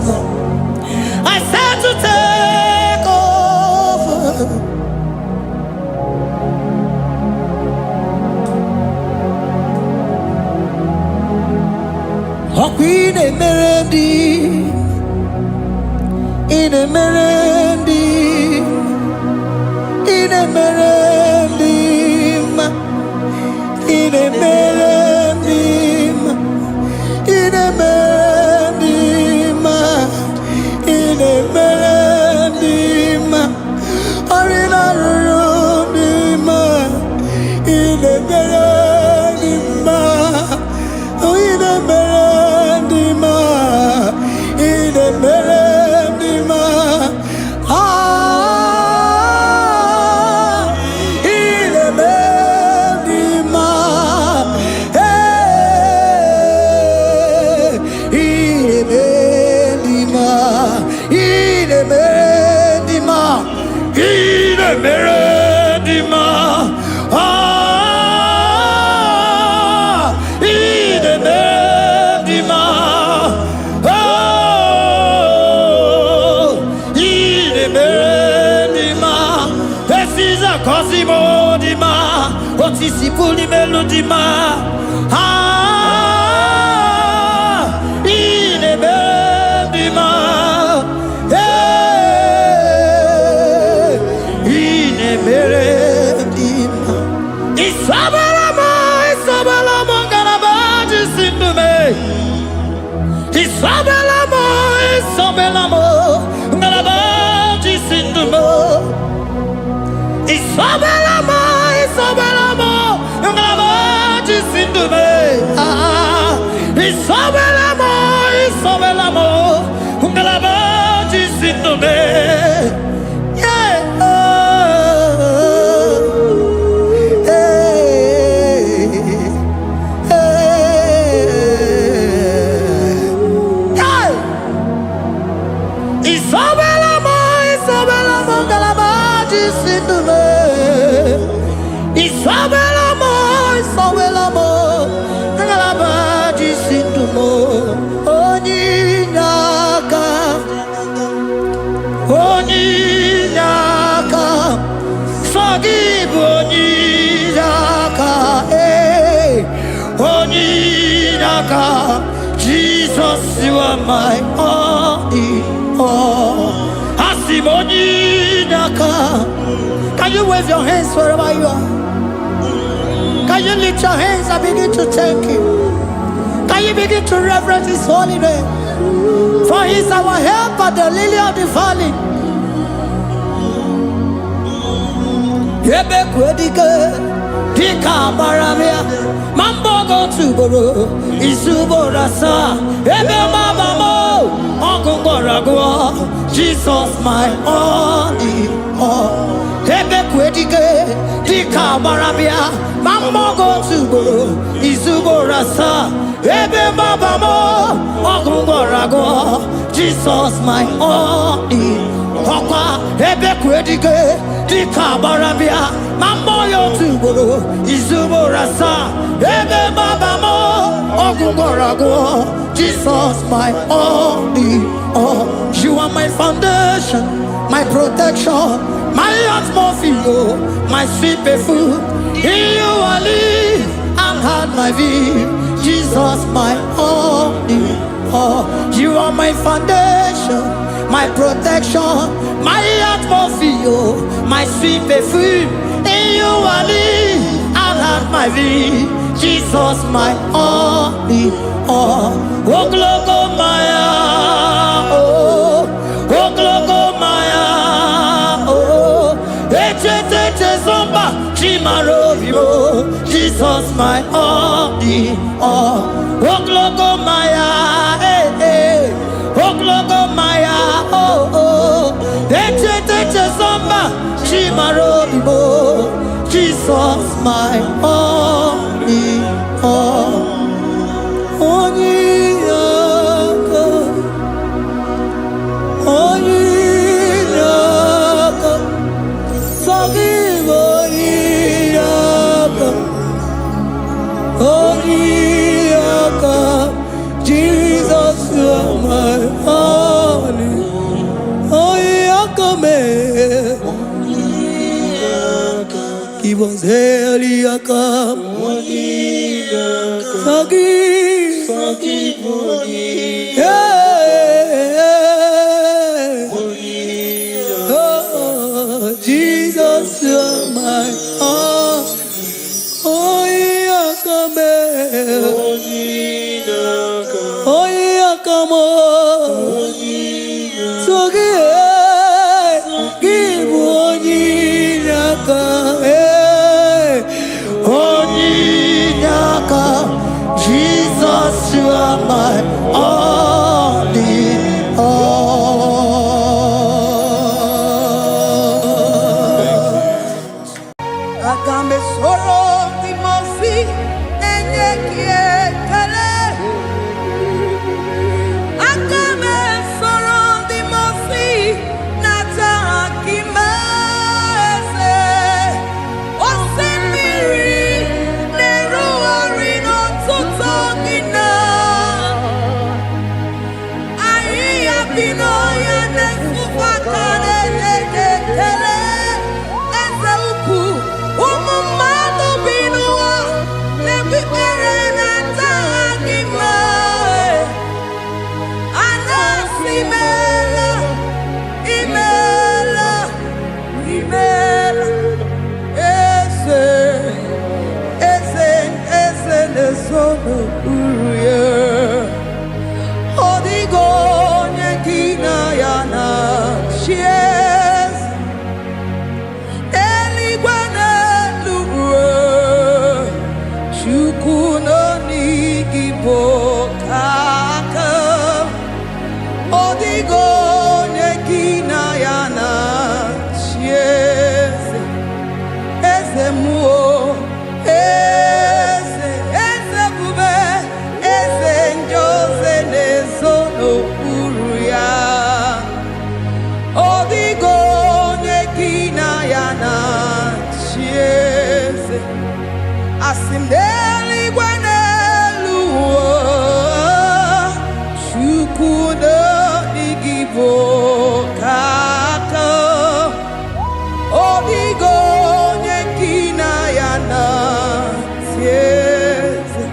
I said to take over. Oh, Queen Emerendi, in Emerendi, in Emerendi, in Emerendi, in Emerendi, in Emerendi, Arina Rudima, in Emerendi, in Emerendi, in Emerendi, ah, in Emerendi, hey, in Emerendi, in Emerendi, in Emerendi, ah, in Emerendi, oh, in Emerendi, Esiza Cosimo Dima, Otisipuli Melodima, ah, in Emerendi, hey, in Emerendi, Isabalamo, Isabalamo, Galabaji Sindume, Isabelamo, Isabelamo, Galabaji Sindume, Isabelamo, Isabelamo, Galabaji Sindume, ah, Isabelamo, Isabelamo, Galabaji Sindume, yeah, hey, hey, Isabelamo, Isabelamo, Galabaji Sindume, Isabelamo, Isabelamo, Galabaji Sindume, Onyinaka, Onyinaka, Forgive Onyinaka, hey, Onyinaka, Jesus, you are my only all. Asim Onyinaka. Can you wave your hands wherever you are? Can you lift your hands and begin to thank Him? Can you begin to reverence His holy name? For He is our helper, the lily of the valley. Yebe kwedike, dika baramia mambogo tuboro isuborasa ebe mabamo ogungorago Jesus my only all ebe kwedike dika baramia mambogo tuboro isuborasa ebe mabamo ogungorago Jesus my only Papa, ebe kwedike dika barabia mambo yo tuboro izuborasa ebe babamo ogungorago Jesus my only all. You are my foundation, my protection, my atmosphere, my sweet perfume. In you I live and had my vie. Jesus my only all. You are my foundation, my protection, my atmosphere, my sweet perfume. In you I live and have my vie. Jesus my only all. Oh glogo maya, oh glogo maya, oh ete zomba chimaro vivo. Jesus my only all. Oh glogo maya, oh glogo maya, oh ete zomba chimaro vivo. Jesus my only all. Jesus, you are my only. Give us Eliaka. Forgive. Oh, Jesus, you are my all. Jesus, you are my only all. Agambe soro timosi enye kiekele. Agambe soro timosi nata kimese. Osemiri neruari no tutogina. Ayi abino ya nesufakane nekele. Asimdeli gwanelu chukudo igibo kaka odigo nyekina yana sieze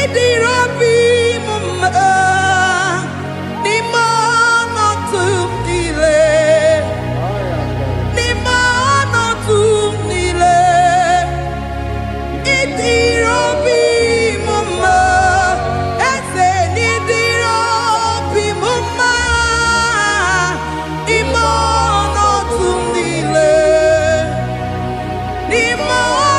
idirobi mumma ni mono tumile ni mono tumile idirobi mumma ese nidirobi mumma imono tumile ni mono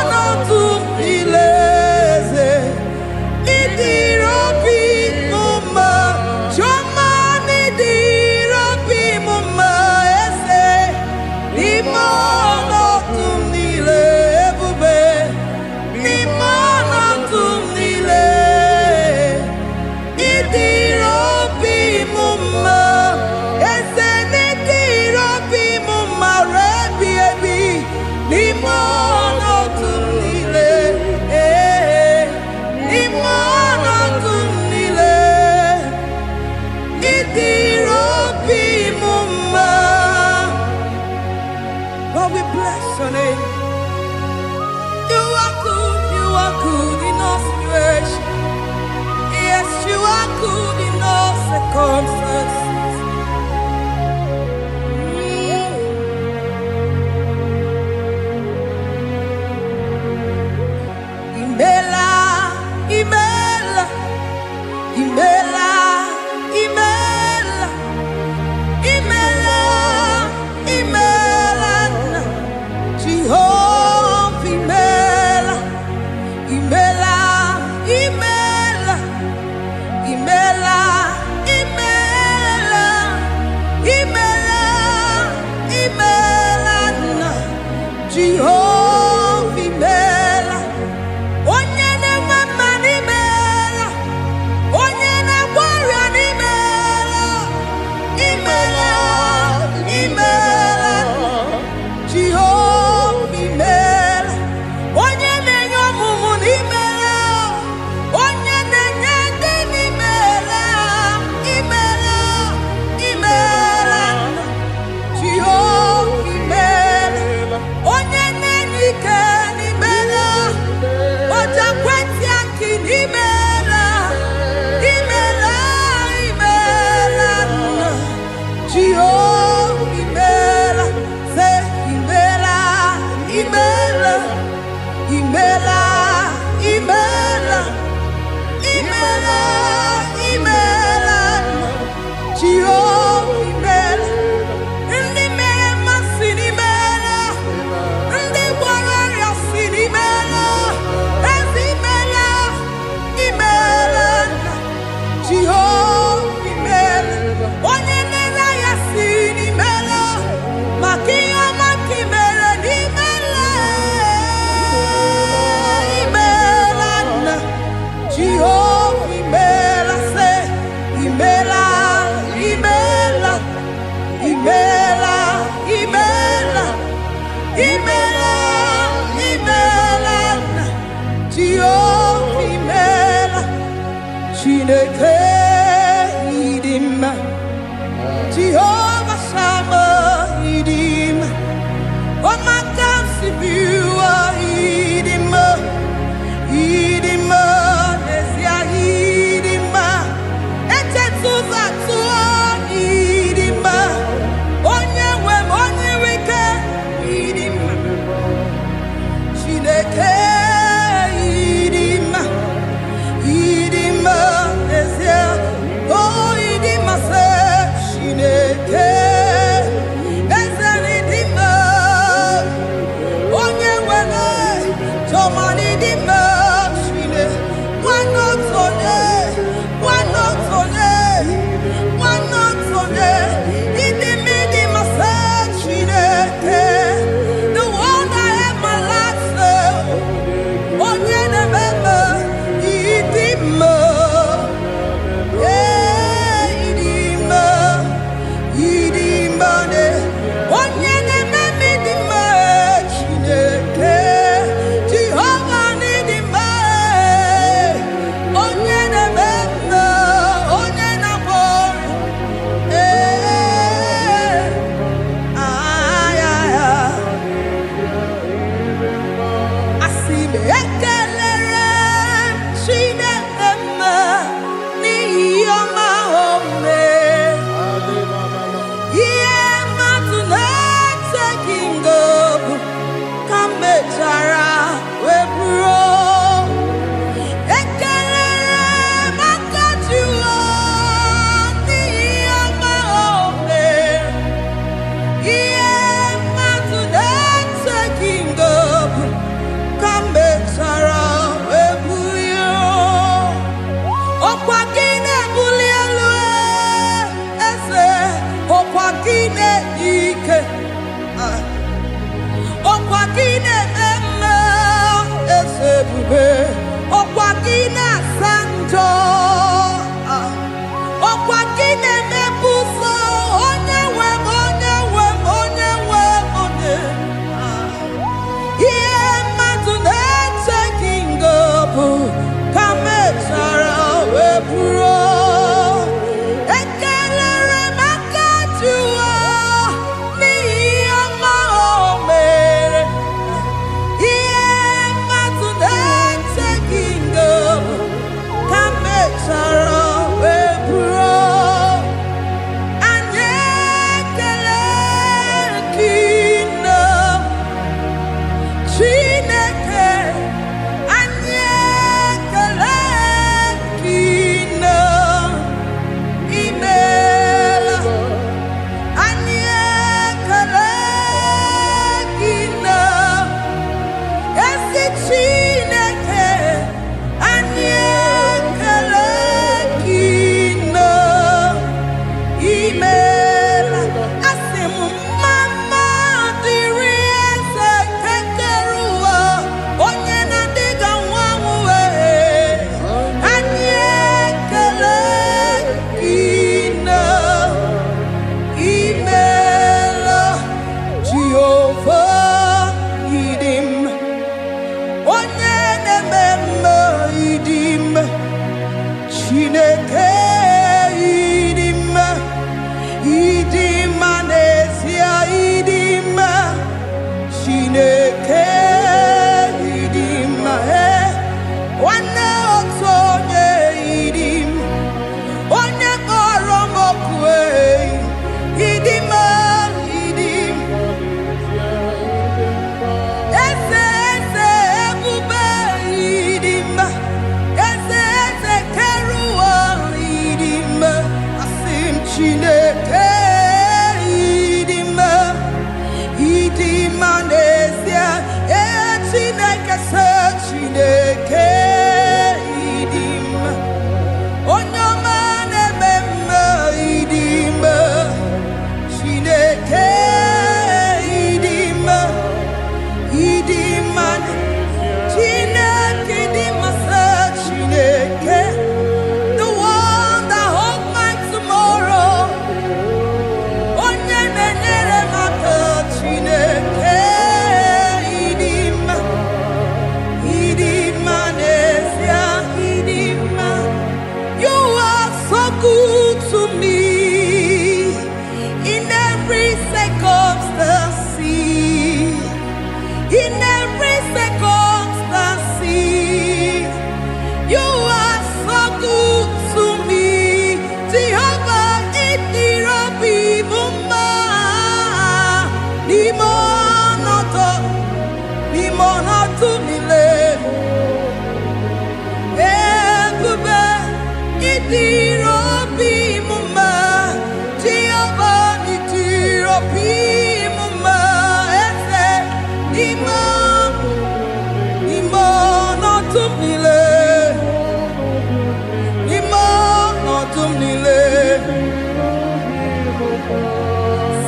Jehovah imela se, imela, imela, imela, imela, imela, imela, Jehovah imela, Chineke idima, Jehovah Shammah idima, oh my God, Sibiwa idima, idima, Nesia idima, etetuza tuo idima, onye weke idima, Chineke idima, idima, Nesia, oh idima se, Chineke, eze idima, onye wele, tomani idima, Chine, wanotone, idima idima se, Chineke, the one I have my life serve, onye nememe, idima, idima, idima ne, onye nememe idima, Chineke, Jehovah idima, onye nememe, onye nabori, asime ekelere Chineke mma n'ihi ọma o mere. Ihe mmadụ na-eteghị ngọpụ ka m mechara wee bụrụ. Ekelere m aka Jehova n'ihi ọma o mere. Ihe mmadụ na-eteghị ngọpụ ka m mechara wee bulie. Ọkwa gị na-ebuli elu eze, ọkwa gị na-enye ike, ọkwa gị na-eme mma eze ebube, ọkwa gị na-asa njọ, ọkwa gị na-emepe ụzọ, onye nwe m, onye nwe m, onye nwe m, onye. Ihe mmadụ na-eteghị ngọpụ ka m mechara wee bụrụ. Ekelere m aka Jehova n'ihi ọma o mere. Ihe mmadụ na-eteghị ngọpụ ka m mechara wee bụrụ. Anyị ekele gị nna Chineke, anyị ekele gị nna, imeela. Anyị ekele gị nna, ezi Chineke, anyị ekele gị nna, imeela. Asị m mama dịrị eze nke kere ụwa, onye na-adịghị anwụ wee. Anyị ekele gị nna, imeela. Jehova ịdị mma, onye na-eme mma ịdị mma, Chineke ịdị mma, ịdị mma n'ezie, ịdị mma, Chineke ịdị mma, nwanne otu onye ịdị mma, onye kpọrọ m oku ịdị mma, ịdị mma, eze eze ebube ịdị mma, eze eze kere ụwa Jehovah itirobi mumma limonoto mile ebube itirobi mumma Jehovah itirobi mumma ese limonoto mile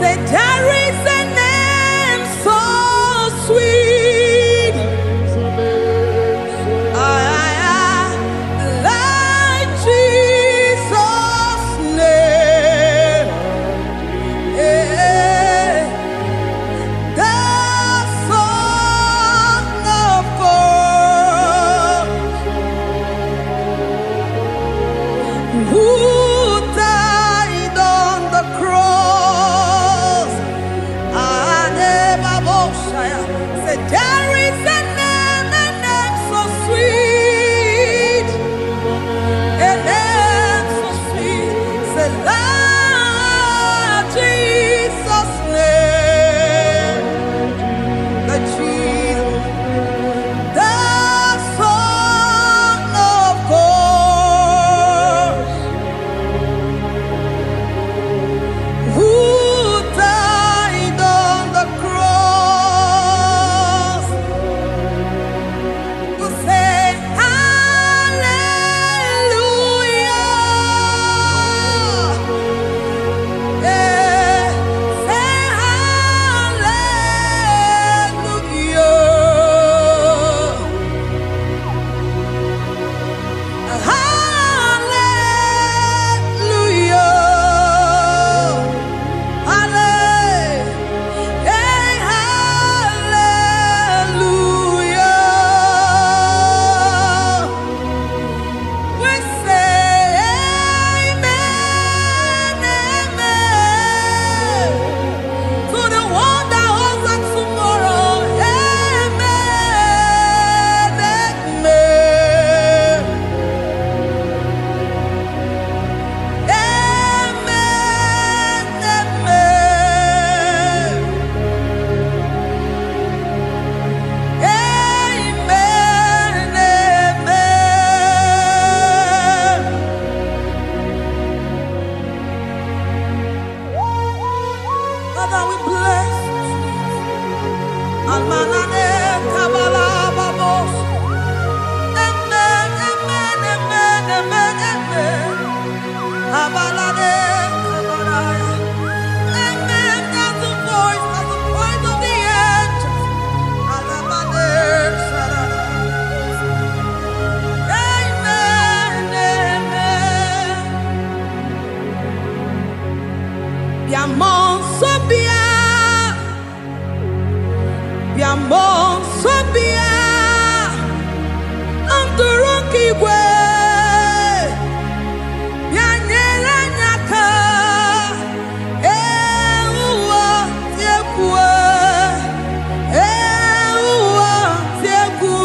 Say there is a name so sweet, like Jesus' name, the Son of God, who died on the cross. Say there is a name so sweet, a name so sweet. Say Lord Jesus' name, the Jesus, the Son of God, who died on the cross. Who say hallelujah, say Father, we bless you. Almanane kabala babos. Amen, amen, amen, amen, amen. Abalade kabalaya. Amen. That's the voice of the angels. Alabade sarada. Amen, amen. Biamon sobia. Biamon sobia. Anturuki gwe. Bianyela nyaka. Ewa tiekwe. Ewa tieku.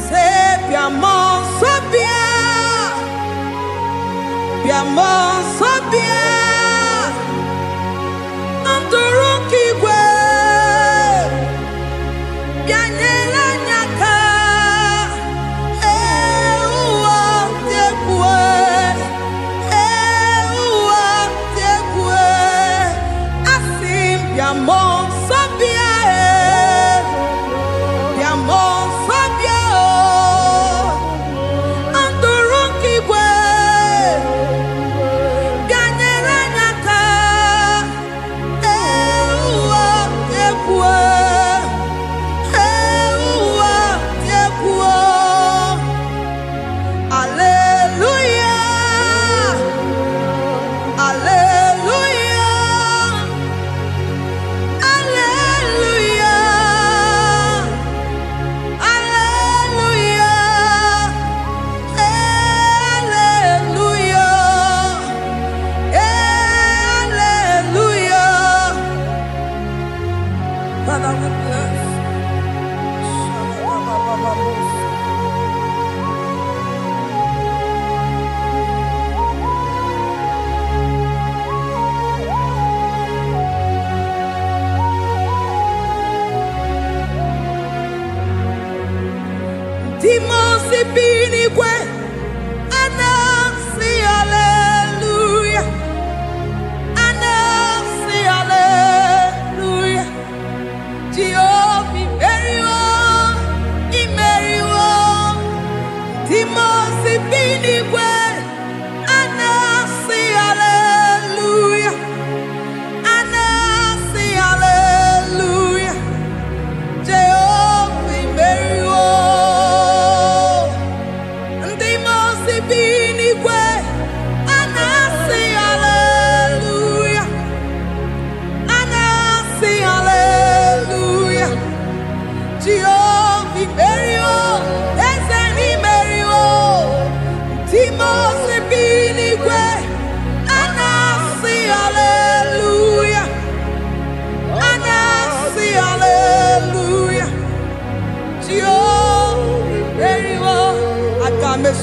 Se biamon sobia. Biamon sobia. Anturuki gwe. Bianyela nyaka. Ewa tiekwe. Ewa tiekwe. Asim biamon sobia. Biamon sobia. Anturuki gwe.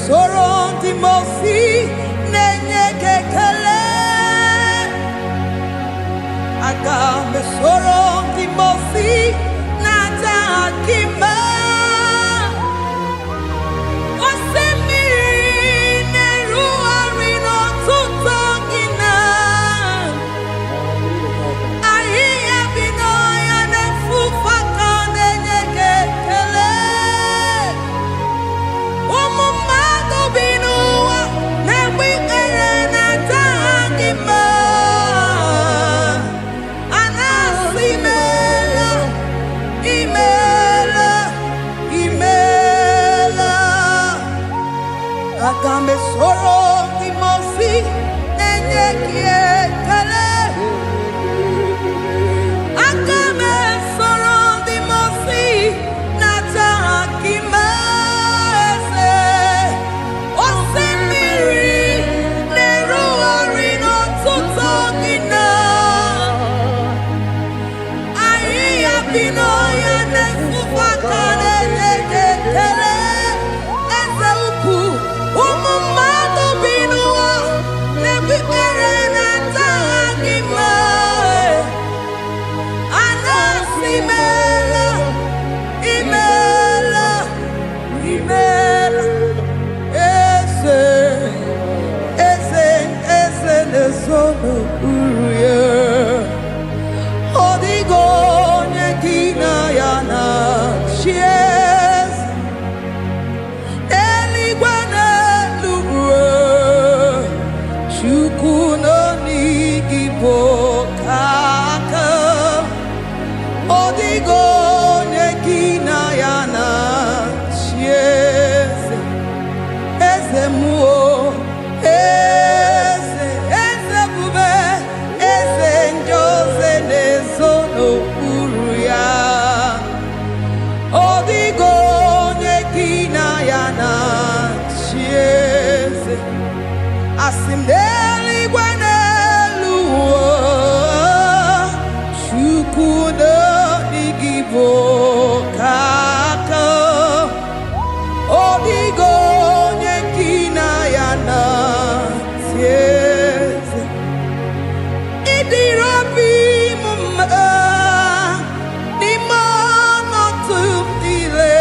Sorong Timosi nenye kekele Agame sorong Timosi nata akima Osemiri neruari no tutongina Ahiya binoya nefufaka nenye kekele Agame soro timosi nenye kiekele Agame soro timosi nata akima ese Osemiri neruari no tutogina Ahiya binoya nefufaka nenye kekele Eze upu Umumado binua nebi erena tagima anasimela imela eze nesono uruye odigo nyekina yana shies eligwana Chukuno IGBO kaka Odigo nekina yana chiese Eze muo Eze bube Eze njoze nezono uruya Odigo nekina yana chiese Asimdeli gwanelu Chukuno IGBO kaka Odigo nyekina yana tieze Idirobi mumma Nimano tumile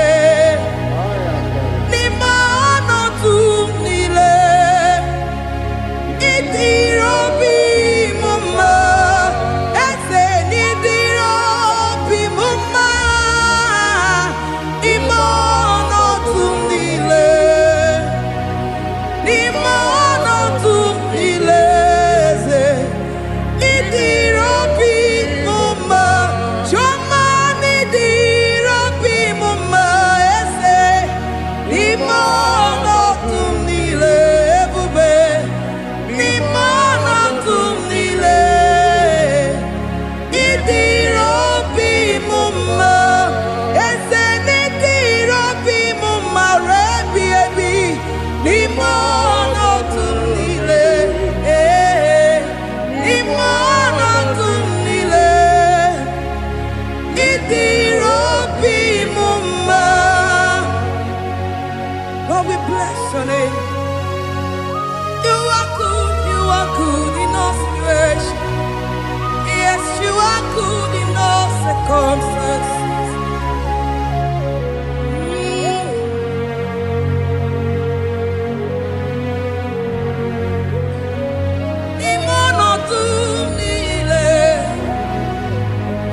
Nimano tumile Idirobi mumma ese nidirobi mumma imono tumile ze idirobi mumma choma nidirobi mumma ese imono tumile bube Nimana tumile Idirobi mumma Ese nidirobi mumma Rebi ebi Nimana tumile Nimana tumile Idirobi mumma Lord, we bless your name. You are good in all situations. Yes, you are good in all circumstances. Imono tumile,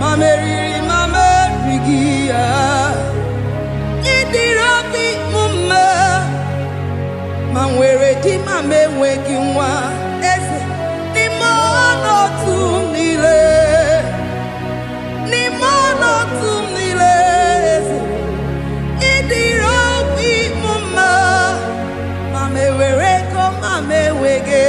mameri, 'Idirobi mumma, ma nwere di ma m enweghị nwa eze n'ime ọnọdụ m niile eze ịdịrị obi m mma ma m ewere ego ma m enweghị